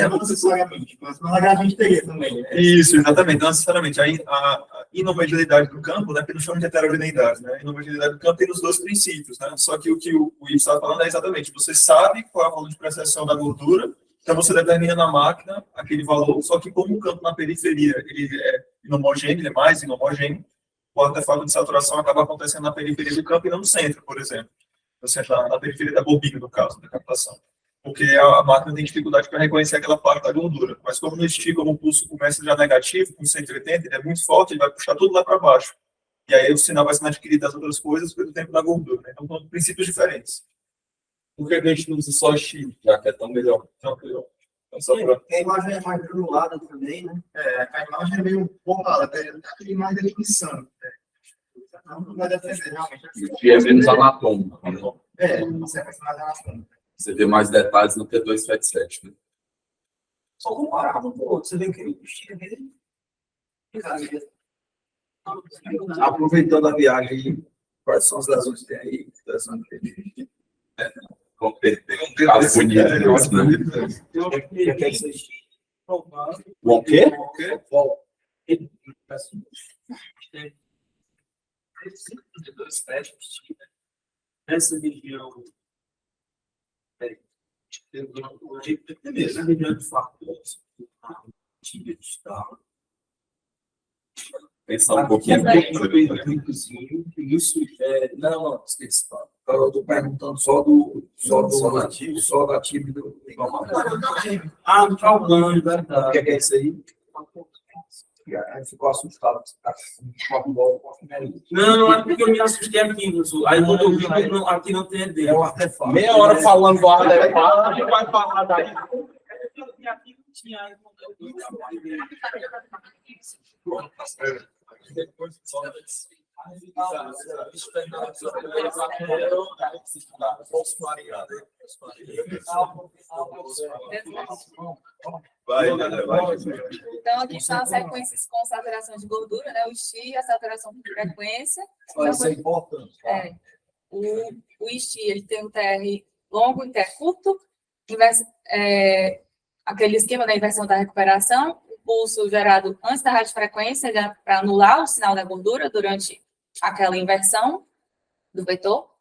I: Não necessariamente, mas não é gradiente teria também.
C: Isso, exatamente. Não necessariamente. A inomogeneidade do campo, né, porque não chama de heterogeneidade, né? A inomogeneidade do campo tem os dois princípios, né? Só que o Ivo estava falando é exatamente, você sabe qual é o valor de percepção da gordura, então você determina na máquina aquele valor, só que como o campo na periferia ele é inhomogêneo, ele é mais inhomogêneo, o artefato de saturação acaba acontecendo na periferia do campo e não no centro, por exemplo. Você está na periferia da bobina, no caso, da captação. Porque a máquina tem dificuldade para reconhecer aquela parte da gordura. Mas como no STI, como o pulso começa já negativo, com 180, ele é muito forte, ele vai puxar tudo lá para baixo. E aí o sinal vai sendo adquirido das outras coisas pelo tempo da gordura. Né? Então, são princípios diferentes.
J: Por que a gente não usa só STI, já que é tão melhor?
C: Então, só pra...
B: A imagem é mais granulada também, né?
I: A imagem é meio borrada, tem mais definição. Não vai defender, realmente.
J: STI é menos anatômico. Né?
I: Uma sequência mais anatômica.
J: Você vê mais detalhes no T2 FET7, né?
B: Só comparar um com o outro. Você vê que o estilo dele.
J: Aproveitando a viagem, quais são as lesões que tem aí? Vão perder um caso bonito, né? O quê?
G: Essa região essa região de fatores
J: Pensar um pouquinho.
G: isso não, esqueci. Eu estou perguntando só do nativo, só da tíbia do no calvão, verdade. O que é isso aí? Aí ficou assustado. Não, é porque eu me assustei aqui. Aí quando eu vi, aqui não tem dele. É o artefato.
J: Meia hora falando do artefato, a gente vai falar daí.
G: Aqui não tinha.
A: Então, aqui são as sequências com saturação de gordura, né? O STI, a saturação por frequência.
J: Isso é importante.
A: É, o STI, ele tem um TR longo e TR curto. Aquele esquema da inversão da recuperação, o pulso gerado antes da radiofrequência para anular o sinal da gordura durante aquela inversão do vetor.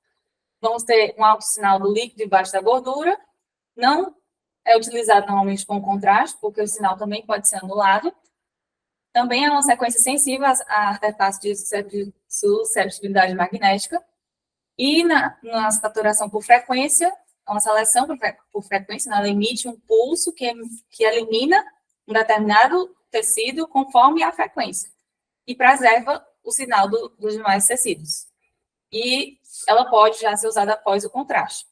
A: Vamos ter um alto sinal do líquido embaixo da gordura. Não é utilizado normalmente com contraste, porque o sinal também pode ser anulado. Também é uma sequência sensível a artefatos de susceptibilidade magnética. E na saturação por frequência, uma seleção por frequência, ela emite um pulso que elimina um determinado tecido conforme a frequência e preserva o sinal dos demais tecidos. E ela pode já ser usada após o contraste.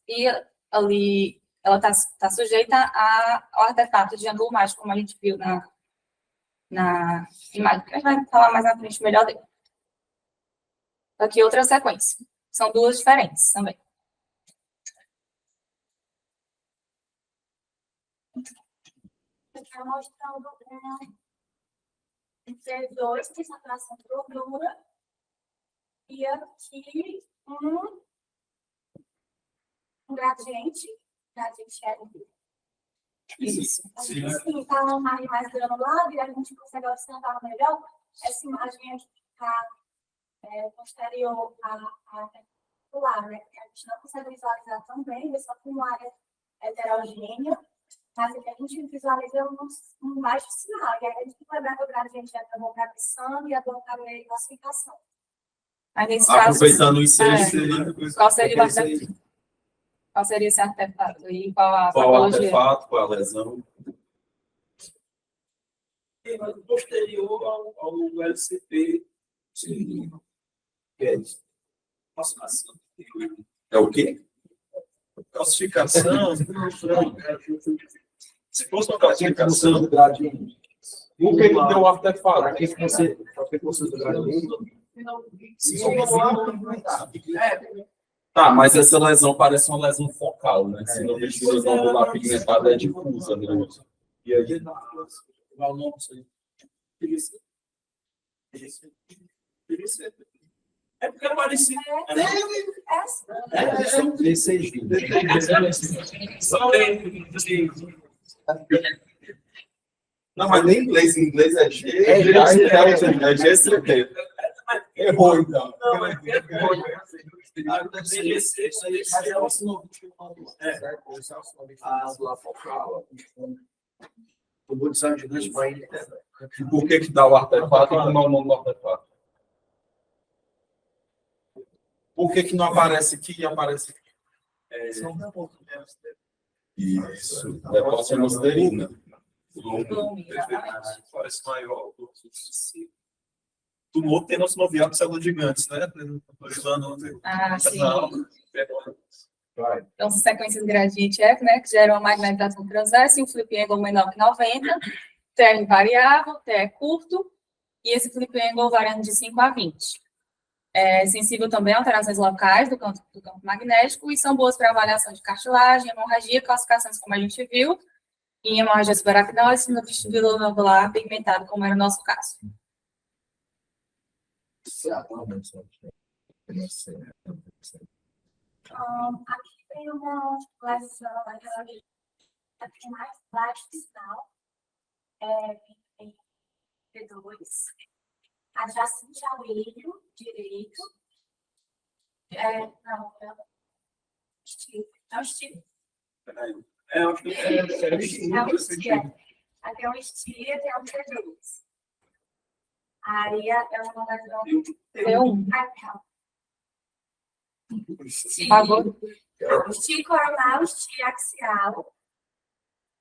A: E ali ela está sujeita ao artefato de ângulo mágico, como a gente viu na imagem, que a gente vai falar mais na frente melhor dele. Aqui outra sequência. São duas diferentes também.
E: Está mostrando um T2 de saturação de gordura e aqui um gradiente L.
A: Isso.
E: Assim, está uma imagem mais granulada e a gente consegue observar melhor essa imagem aqui que está posterior à reticular, né? A gente não consegue visualizar tão bem, só com uma área heterogênea, mas aqui a gente visualiza um baixo sinal. E aí a gente lembra que o gradiente é para voltar para sangue e a dor para meio classificação.
A: Aí, nesse caso,
J: Aproveitando isso aí,
A: qual seria o artefato? Qual seria esse artefato? E qual a
J: qual o
A: patologia?
J: artefato, qual a lesão?
C: Posterior ao LCP.
J: Sim.
C: Que é isso? Calcificação.
J: É o quê?
C: Calcificação. Se fosse uma calcificação.
J: O que deu o artefato?
B: Para que você do gradiente?
J: Tá, mas essa lesão parece uma lesão focal, né? Se não textura globular pigmentada é difusa, né?
C: E aí, não sei. É porque é parecido.
J: Não, mas nem inglês. Em inglês é G, é GCP. Errou, então.
B: O bolo de sangue gigante para ele.
J: E por que dá o artefato e como é o nome do artefato? Por que não aparece aqui e aparece aqui? Isso, depósito de mosterina.
C: Parece maior. Tumor tem nosso novial de células gigantes, né?
A: Ah, sim. Então, são sequências de gradiente F, né, que geram a magnetização transversa e um flip angle menor que 90, TR variável, TR curto, e esse flip angle variando de 5 a 20. É sensível também a alterações locais do campo magnético e são boas para avaliação de cartilagem, hemorragia, classificações como a gente viu, em hemorragia subaracnoide e no vestíbulo nodular pigmentado, como era o nosso caso.
E: Aqui tem uma lesão, aqui mais baixo sinal, em T2, adjacente ao ilho direito, não, é o estilo.
C: É o estilo.
E: Aqui é um estilo, tem um T2. Aí é uma lesão
A: T1.
E: Esti coronal, esti axial.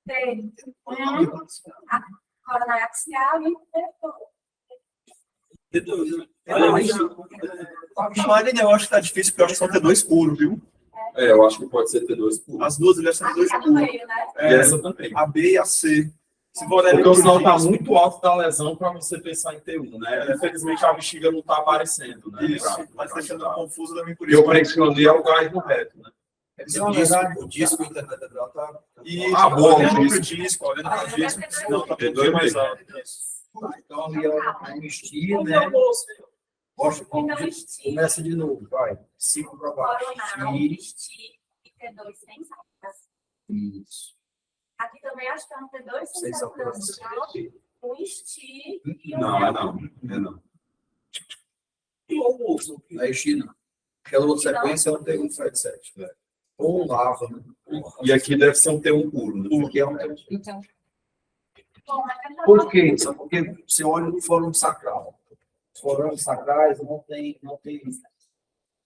E: Tem coronal axial e
C: Marina, eu acho que tá difícil, porque eu acho que são T2 puro, viu?
J: É, eu acho que pode ser T2 puro.
C: As duas ali são T2 puro.
J: E essa também.
C: A B e a C. Se for
J: Porque o sinal está muito alto da lesão para você pensar em T1, né? Infelizmente a bexiga não está aparecendo, né?
C: Isso, mas deixando confuso também por isso.
J: Eu creio que ali é o gás do reto, né?
B: O disco internet tá.
C: E
H: bom,
C: olhando para o
H: isso.
C: disco, olhando para o disco, não, tá bem mais alto.
B: Então, ali é um estilo, né? Começa de novo, vai. 5 para baixo.
E: Coronal, Esti e T2 sem sacas.
B: Isso.
E: Aqui também acho que é um T2 sem
B: Sem
E: sacas.
B: sacas.
E: Um Esti e um
H: Não,
E: T2.
H: não.
B: E o bolso? Aí, China. Aquela outra sequência é um T1 Fred 7, né? Ou lava, né?
H: E aqui deve ser um T1 puro, né?
B: Porque é um T1.
A: Então,
B: Por quê? Sabe? Porque você olha no fórum sacral. Os fóruns sacrais não tem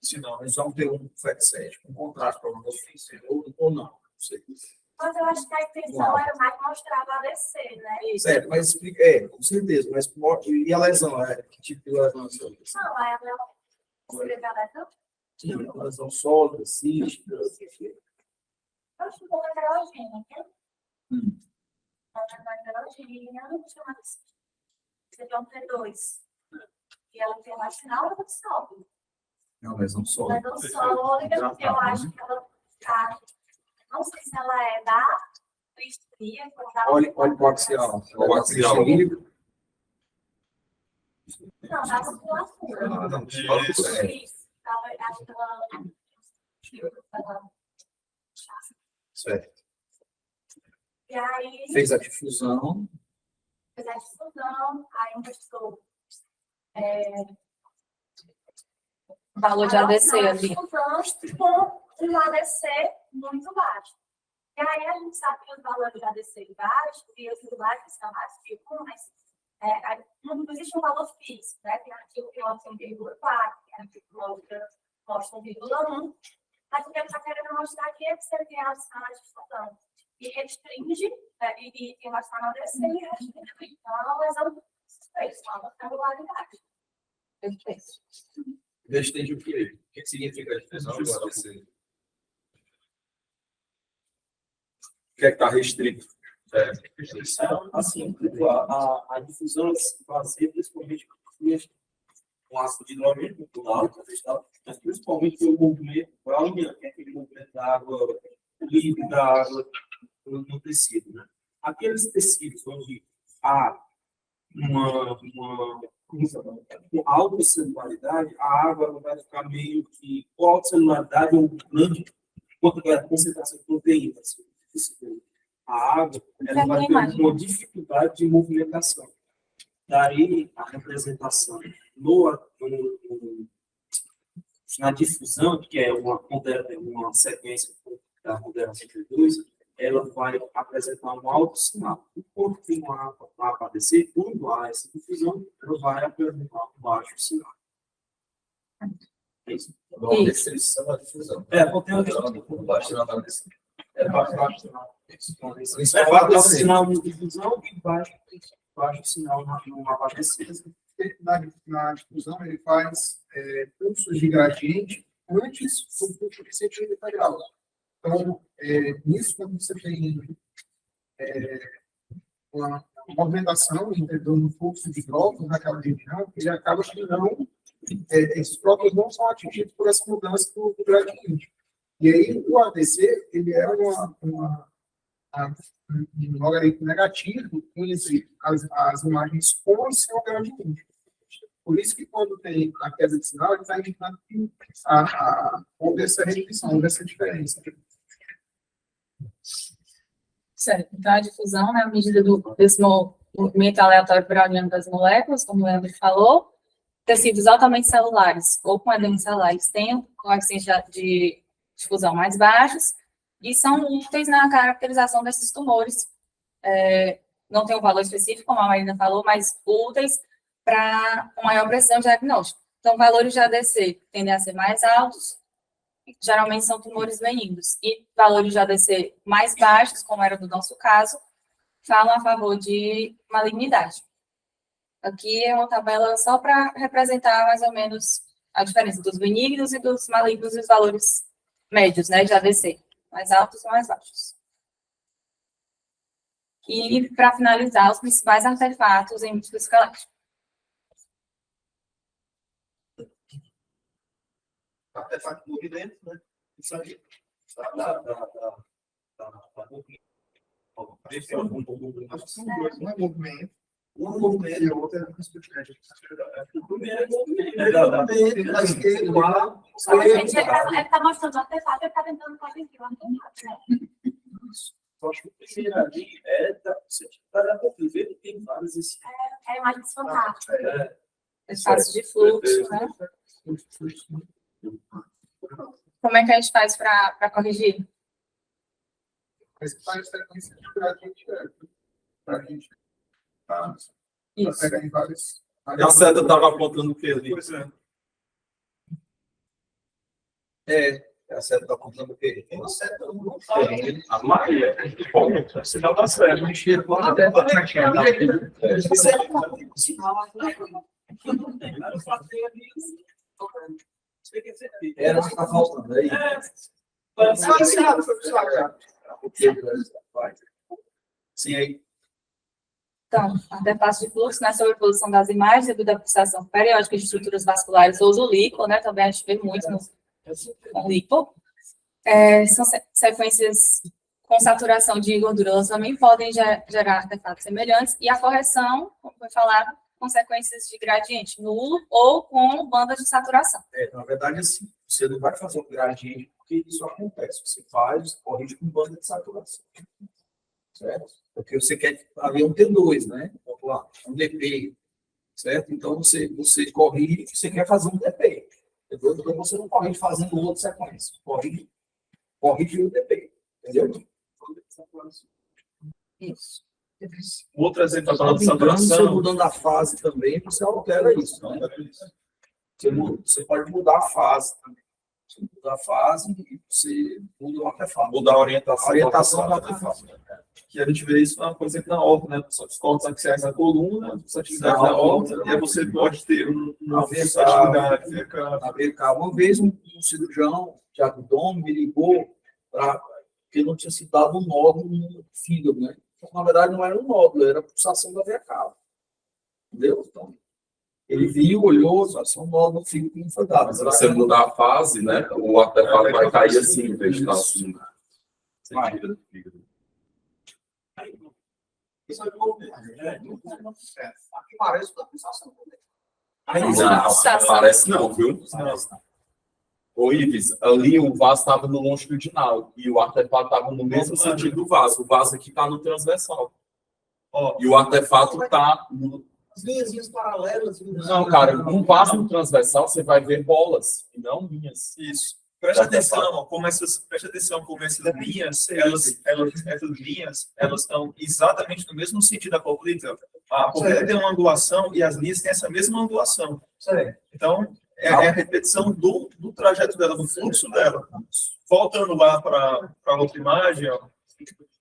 B: sinal, eles vão ter um Fred 7, com contraste para o ofício, ou não. Não sei.
E: Mas eu acho que a intenção era mais mostrar o ADC, né?
B: Certo, mas explica, com certeza, mas e a lesão, que tipo de lesão?
E: Não, aí ela escreveu a lesão.
B: Sim, lesão sólida, cística.
E: Eu acho que um pouco heterogênea, né? Heterogênea, não chama de cística. Você tem um T2. E ela tem mais final, ela sobe.
B: É uma lesão sólida.
E: Lesão sólida, eu acho que ela tá. Não sei se ela é da estria.
B: Olha o axial.
H: O axial.
E: Não, da musculatura.
H: Não,
E: Isso. Acho que ela.
B: Certo.
E: E aí,
B: Fez a difusão.
E: fez a difusão, aí investiu.
A: valor de ADC ali.
E: Com um ADC muito baixo. E aí a gente sabe que os valores de ADC baixos e os regulares são mais tipo, mas não existe um valor fixo, né? Tem artigo que mostra 1,4, tem artigo que mostra 1,1. Mas o que a gente está querendo mostrar aqui é que você tem a difusão e restringe, e tem relação ao ADC e restringe. Então, é uma lesão suspeita, uma regularidade.
A: Perfeito.
B: Restringe o quê?
H: O que significa a difusão do ADC?
B: O que é que está restrito?
K: Assim, a difusão se baseia principalmente com ácido de hidrogênio muito alto, mas principalmente pelo movimento Brown, que é aquele movimento da água livre, da água no tecido. Né? Aqueles tecidos onde há com alta celularidade, a água ela vai ficar meio que com alta celularidade ou grande, quanto é a concentração de proteína. A água ela vai ter uma dificuldade de movimentação. Daí a representação na difusão, que é uma sequência da moderação de T2, ela vai apresentar um alto sinal. Enquanto tem uma APA ADC, quando há essa difusão, ela vai apresentar um baixo sinal. É isso.
B: Restrição à difusão.
K: Porque eu
B: Não vai tirar da ADC.
K: baixo sinal de difusão e baixo sinal no APA ADC.
I: Na difusão, ele faz pulsos de gradiente antes do pulso de centímetro integral. Então, nisso, quando você tem uma movimentação no fluxo de prótons naquela região, ele acaba que não, esses prótons não são atingidos por essa mudança do gradiente. E aí, o ADC, ele é um logaritmo negativo entre as imagens com e sem o gradiente. Por isso que quando tem a queda de sinal, ele está indicando que houve essa restrição, houve essa diferença.
A: Certo. Então, a difusão, na medida desse movimento aleatório browniano das moléculas, como o Leandro falou, tecidos altamente celulares ou com edema celular, eles têm coeficientes de difusão mais baixos e são úteis na caracterização desses tumores. Não tem um valor específico, como a Marina falou, mas úteis para uma maior precisão de diagnóstico. Então, valores de ADC tendem a ser mais altos, geralmente são tumores benignos, e valores de ADC mais baixos, como era no nosso caso, falam a favor de malignidade. Aqui é uma tabela só para representar mais ou menos a diferença dos benignos e dos malignos e os valores médios, né, de ADC, mais altos e mais baixos. E, para finalizar, os principais artefatos em músculo esquelético.
B: Artefato de movimento, né? Isso aí.
I: Acho que são dois, um é movimento,
B: Um movimento.
I: e o outro é especificamente.
B: O movimento da esquerda, lá,
E: Só que a gente está mostrando o artefato e está tentando fazer aquilo.
K: Eu acho que o primeiro ali você dá para ver que tem vários assim.
E: É imagens fantásticas.
A: Espaço de fluxo, né? Como é que a gente faz para corrigir?
I: Mas faz sequência de gradiente, para a gente para
A: Isso.
I: pegar em vários.
J: E a seta estava apontando o que ali?
C: Pois é.
B: a seta está apontando o quê? Tem uma seta no
J: A Maria.
C: Você não dá certo.
B: Era o que está faltando aí. Sim, aí.
A: Então, artefatos de fluxo, né, sobre a produção das imagens e da pulsação periódica de estruturas vasculares ou do LIPO, né, também a gente vê muito no LIPO. São sequências com saturação de gordura, elas também podem gerar artefatos semelhantes, e a correção, como foi falado, com sequências de gradiente nulo ou com bandas de saturação.
B: Na verdade, assim, você não vai fazer um gradiente porque isso acontece. Você faz, corrige com banda de saturação. Certo? Porque você quer haver um T2, né? Vamos lá, um DP. Certo? Então, você corrige, você quer fazer um DP. Entendeu? Então, você não corrige fazendo outra sequência. Corrige o DP. Entendeu?
A: Isso.
C: Outro exemplo da
B: Você
C: saturação.
B: mudando a fase também, você altera isso. Né? Você pode mudar a fase também. Você muda a fase e você muda o artefato.
C: Mudar a orientação.
B: A orientação do artefato.
C: Que a gente vê isso, por exemplo, na horta, né? Os cortes axiais na coluna, as atividades da horta, e aí você pode ter uma versatilidade.
B: Uma vez um cirurgião de abdômen me ligou porque não tinha se dado um nódulo no fígado, né? Então, na verdade, não era um nódulo, era a pulsação da veia cava. Entendeu? Então, ele viu, olhou, só um nódulo no fígado que não foi dado.
J: Se você mudar a fase, né, o artefato vai cair assim, em vez de estar assim. Você tira do fígado.
B: Isso é bom, né? Aqui parece uma pulsação também.
J: Não, parece não, viu? Ô, Ives, ali o vaso estava no longitudinal e o artefato estava no mesmo sentido do vaso. O vaso aqui está no transversal. E o artefato está no...
B: As linhas paralelas.
J: Não, cara, um vaso no transversal você vai ver bolas e não linhas.
C: Isso. Preste atenção como essas linhas, elas estão exatamente no mesmo sentido da coluna. A coluna tem uma angulação e as linhas têm essa mesma angulação. Então, é a repetição do trajeto dela, do fluxo dela. Voltando lá para a outra imagem, ó,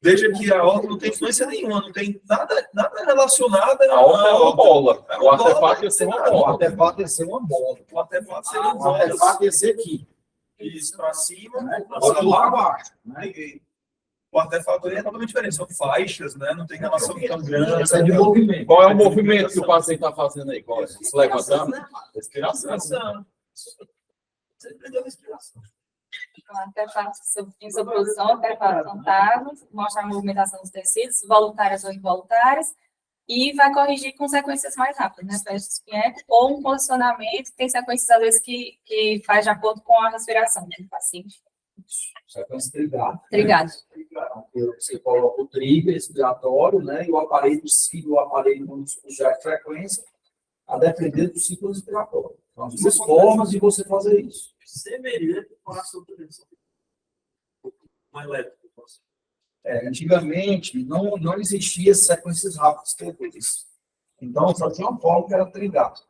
C: veja que a horta não tem influência nenhuma, não tem nada relacionado
J: a horta é uma bola. O artefato ia ser uma bola.
B: O artefato ia ser uma bola.
C: O artefato seria
B: O artefato ia ser aqui.
C: Isso, para cima,
B: Lá abaixo.
C: O artefato é totalmente diferente, são faixas, né? Não tem relação tão grande.
B: Isso é de movimento.
J: Qual é o movimento que o paciente está fazendo aí? Qual é? Se levantando? Respiração.
B: Você aprendeu a respiração.
A: Artefatos em sua produção, artefatos fantasmas, mostra a movimentação dos tecidos, voluntárias ou involuntárias, e vai corrigir com sequências mais rápidas, né? Peste espinheco, ou um posicionamento, tem sequências, às vezes, que faz de acordo com a respiração do paciente.
B: Sequência trigada.
A: Obrigada.
B: Você coloca o trigger respiratório, né? E o aparelho siga o aparelho com os de frequência, a depender do ciclo respiratório. Então, as duas formas de você fazer isso.
K: Semelhante com a sua prevenção. Mais leve.
B: Antigamente, não existia sequências rápidas T2. Então, só tinha uma forma que era trigado.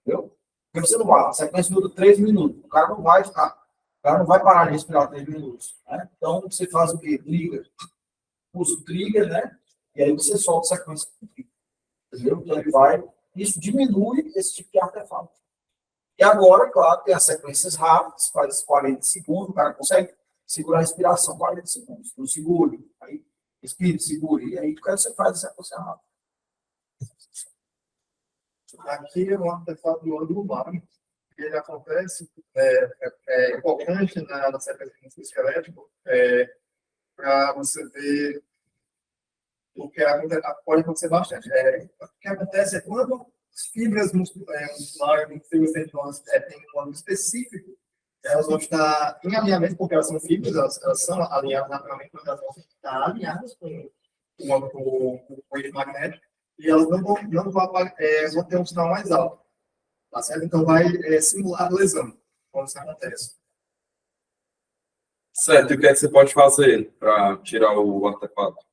B: Entendeu? Porque você não vai, a sequência dura 3 minutos. O cara não vai parar de respirar 3 minutos. Né? Então, você faz o quê? Trigger. Usa o trigger, né? E aí você solta a sequência. Entendeu? Então, ele vai. Isso diminui esse tipo de artefato. E agora, claro, tem as sequências rápidas, faz 40 segundos, o cara consegue segurar a respiração 40 segundos. Não segure, aí respire, segure, e aí você faz a sequência rápida.
I: Aqui é um artefato do ângulo humano. ele acontece, é importante na sequência do esquelético, para você ver o que pode acontecer bastante. O que acontece é quando as fibras musculares, fibras tendinosas, têm um ângulo específico, elas vão estar em alinhamento, porque elas são fibras, elas são alinhadas naturalmente, mas elas vão estar alinhadas com o eixo magnético, e elas não vão ter um sinal mais alto. Tá certo? Então, vai simular lesão, quando isso acontece.
J: Certo, e o que é que você pode fazer para tirar o artefato?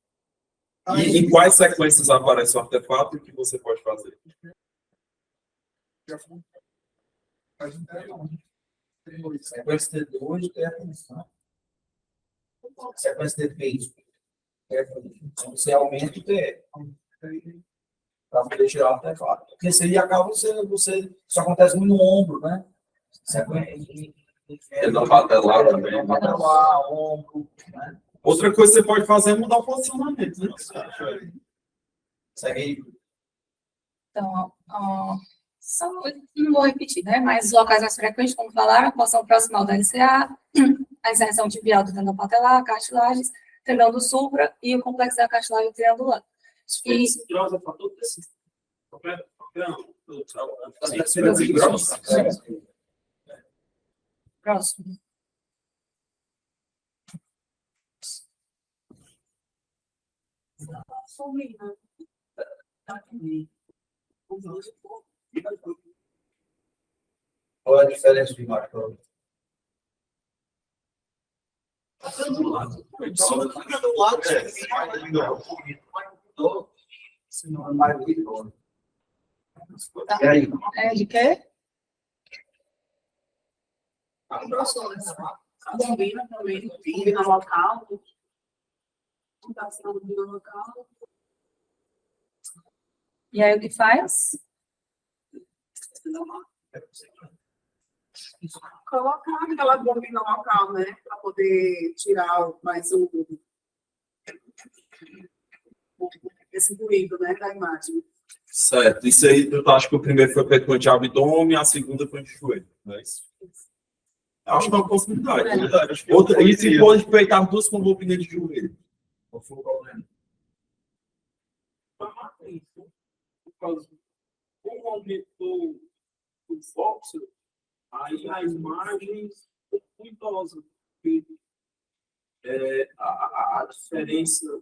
J: E em quais sequências aparece o artefato e o que você pode fazer?
B: Sequência T2 é a função. Sequência T3 é a função. Você aumenta o TE para poder tirar o artefato. Porque se ele acaba, isso acontece muito no ombro, né?
J: É na patelar também.
B: Patelar, ombro, né?
J: Outra coisa que você pode fazer é mudar o posicionamento, né?
B: Segue aí.
A: Então, não vou repetir, né? Mas os locais mais frequentes, como falaram, a porção proximal da LCA, a inserção tibial do tendão patelar, cartilagens, tendão do supra e o complexo da cartilagem triangular. E próximo.
B: Qual é a diferença de marcador?
C: Do lado,
B: Senão é mais bonito.
A: Tá.
B: E aí?
A: De quê?
F: A bombina também, bombina local. Bombina local.
A: E aí o que faz?
F: Colocar aquela bombina local, né? Para poder tirar mais esse ruído, né? Da imagem.
J: Certo. Isso aí, eu acho que o primeiro foi feito com anti-abdômen, a segunda foi anti-joelho, não é isso? Acho que é uma possibilidade. Outra, e se pode feitar duas com bombinha de joelho? Qual foi o problema?
K: Como aumentou o fóssil, aí a imagem ficou ruidosa. A diferença.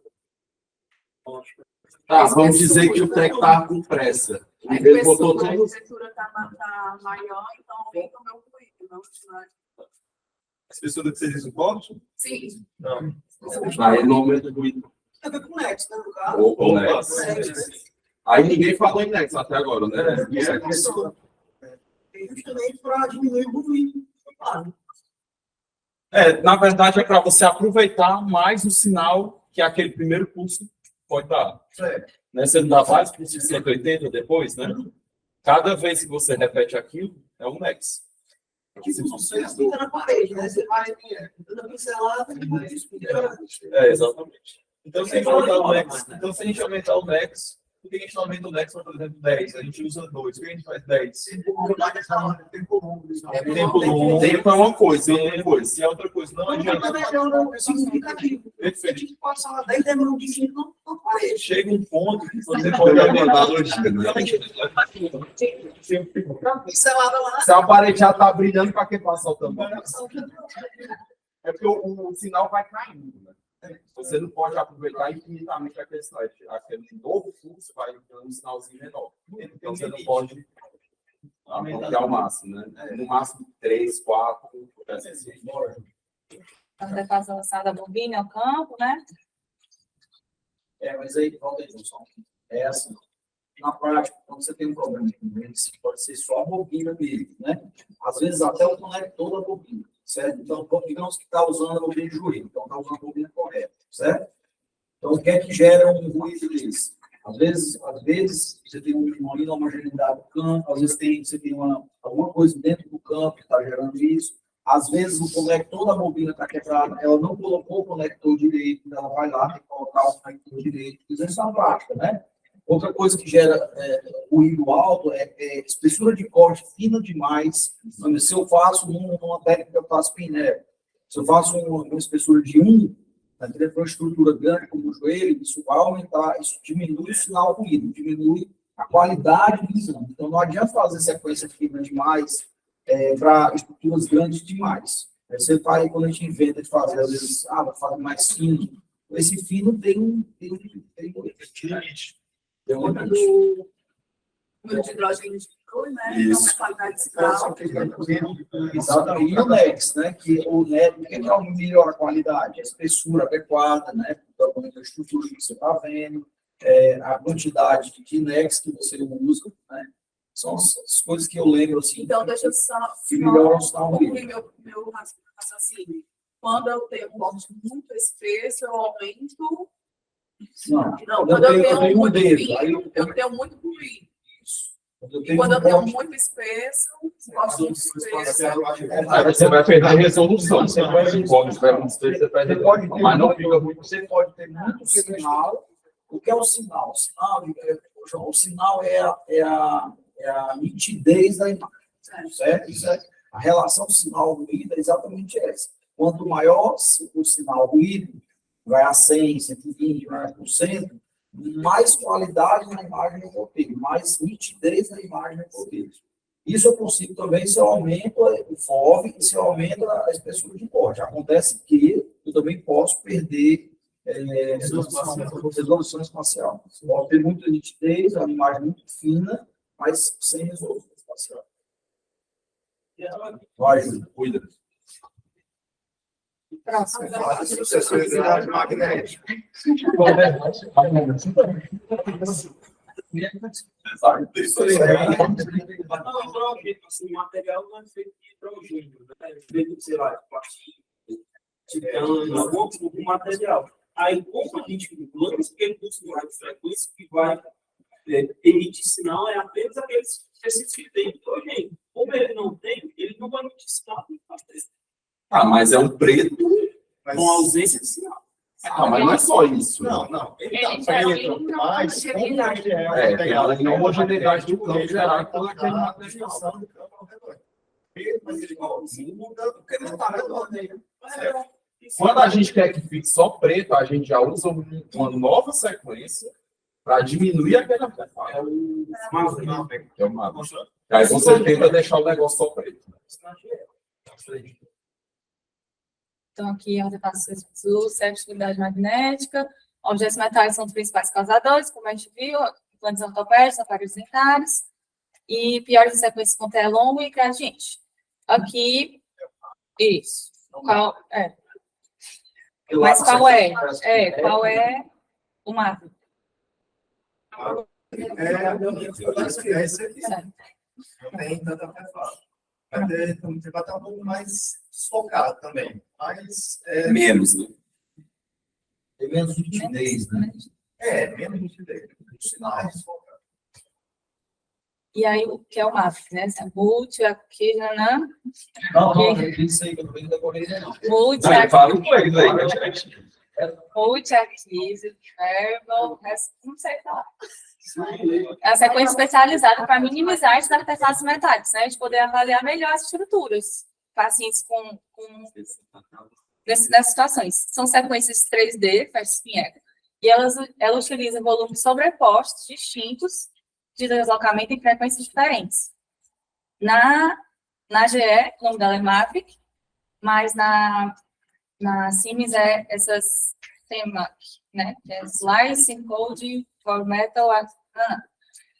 J: Tá, vamos dizer que o treco estava com pressa.
F: A
J: Ele botou
F: espessura
J: tudo.
F: está maior, então aumenta o meu ruído. Não,
C: as pessoas que você diz o corte?
F: sim.
C: Não.
J: Aí não aumenta o ruído.
B: Tem a ver com o Nex, né, no caso?
J: Ou Nex. Aí ninguém falou em Nex até agora, né?
B: Justamente para diminuir o ruído.
J: Na verdade, é para você aproveitar mais o sinal que aquele primeiro pulso pode dar. Né? Você não dá vários pulsos de 180 depois, né? Cada vez que você repete aquilo, é um Nex.
B: Tipo, você pinta na parede, né? Você vai dando a pincelada e vai
J: Exatamente.
C: Então, se a gente aumentar o Nex, por que a gente não aumenta o Nex para, por exemplo, 10? A gente usa 2. Por que a gente faz 10?
B: tempo longo.
J: Tempo é uma coisa, e outra coisa.
C: E a outra coisa, não adianta.
B: Perfeito. Que passar 10 demorou de 5 na parede.
C: Chega um ponto que você pode aumentar
B: Pincelada lá.
J: Se a parede já está brilhando, para que passar o tamanho? É porque o sinal vai caindo, né? Você não pode aproveitar infinitamente aquele novo fluxo, vai dando um sinalzinho menor. Então você não pode aumentar ao máximo, né? No máximo 3, 4,
A: Quando é fase lançada a bobina ao campo, né?
B: Mas aí, volta aí, Johnson. É assim. Na prática, quando você tem um problema com eles, pode ser só a bobina dele, né? Às vezes até o conector da bobina, certo? Então, digamos que está usando a bobina de joelho, então está usando a bobina correta, certo? Então, o que é que gera um ruído desse? Às vezes você tem uma homogeneidade do campo, às vezes você tem alguma coisa dentro do campo que está gerando isso. Às vezes o conector da bobina está quebrado, ela não colocou o conector direito, ela vai lá e colocar o conector direito. Isso é uma prática, né? Outra coisa que gera ruído alto é espessura de corte fina demais. Então, se eu faço uma técnica, eu faço piné. Se eu faço uma espessura de 1, tá entendendo? Uma estrutura grande como o joelho, isso vai aumentar, isso diminui o sinal ruído, diminui a qualidade do exame. Então, não adianta fazer sequência fina demais para estruturas grandes demais. Você vai, quando a gente inventa de fazer, às vezes, vai fazer mais fino. Esse fino tem limite. Tem um limite.
F: O de hidrogênio de cor, né? Então, a qualidade de sinal.
B: Exatamente. E o NEX, né? Que o NEX, o que melhora a qualidade? A espessura adequada, né? A estrutura que você está vendo, a quantidade de NEX que você usa, né? São as coisas que eu lembro, assim.
F: Então, deixa eu só
B: concluir
F: meu raciocínio. Quando eu tenho um corte muito espesso, eu aumento. Não, quando eu tenho muito fino, eu tenho muito ruído. Quando eu tenho muito espesso, corte muito espesso.
J: Aí você vai perder a resolução. Você pode, mas não fica muito.
B: Você pode ter muito sinal. O que é o sinal? O sinal é a nitidez da imagem, certo? Isso a relação sinal-ruído é exatamente essa. Quanto maior o sinal-ruído, vai a 100, 120, 100%, mais qualidade na imagem eu vou ter, mais nitidez na imagem eu vou ter. Isso eu consigo também se eu aumento o FOV e se eu aumento a espessura de corte. Acontece que eu também posso perder resolução espacial. Você pode ter muita nitidez, uma imagem muito fina, mas sem resolução espacial. Vai, cuida.
A: Próximo.
I: Acessibilidade magnética.
K: Assim, o material não é feito de hidrogênio, né? É feito, sei lá, de plástico, titânio, algum material. Aí, como a gente manda aquele pulso de radiofrequência que vai emitir sinal, é apenas aqueles que têm hidrogênio. Como ele não tem, ele não vai emitir sinal.
J: Mas é um preto
K: com ausência de sinal.
J: Mas não é só isso.
I: Não.
A: Ele tem
I: Mas
J: Tem a homogeneidade do campo gerada por aquele
I: material. Mas ele muda porque ele está redondinho.
J: Quando a gente quer que fique só preto, a gente já usa uma nova sequência para diminuir aquele artefato. É o Maverick. Aí você tenta deixar o negócio só preto.
A: Então, aqui é onde passa o suscetibilidade magnética. Objetos metálicos são os principais causadores, como a gente viu, implantes ortopédicos, aparelhos dentários, e piores em sequência com TE longo e gradiente. Aqui, isso. Qual é? Mas qual é? Qual é o Maverick?
I: Também tanta performance. Vai estar um pouco mais desfocado também. Mas
J: Menos, né?
B: Tem menos nitidez, né?
I: Menos nitidez. Os sinais desfocados.
A: E aí, o que é o Maverick, né? Multi, aqui, nanã.
B: Não, isso aí que eu não venho da corrida, não.
A: Multi,
J: Fala com eles aí.
A: multi, aqui, verbal, não sei falar. É uma sequência especializada para minimizar esses artefatos metálicos, né? De poder avaliar melhor as estruturas. Pacientes nessas situações. São sequências 3D, faz espinheca, e ela utiliza volumes sobrepostos, distintos, de deslocamento em frequências diferentes. Na GE, o nome dela é Maverick, mas na Siemens é essas CMAC, né? Que é Slice, Encode, For Metal,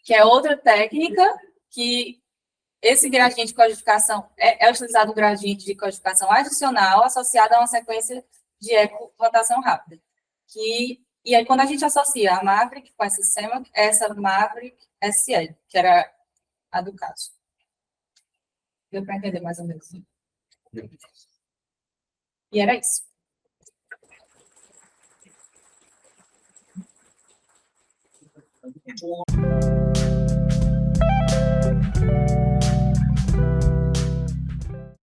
A: que é outra técnica que esse gradiente de codificação é utilizado um gradiente de codificação adicional associado a uma sequência de eco-rotação rápida. E aí, quando a gente associa a Maverick com essa CMAC, essa Maverick SL, que era a do caso. Deu para entender mais ou menos. E era isso.
B: Bom.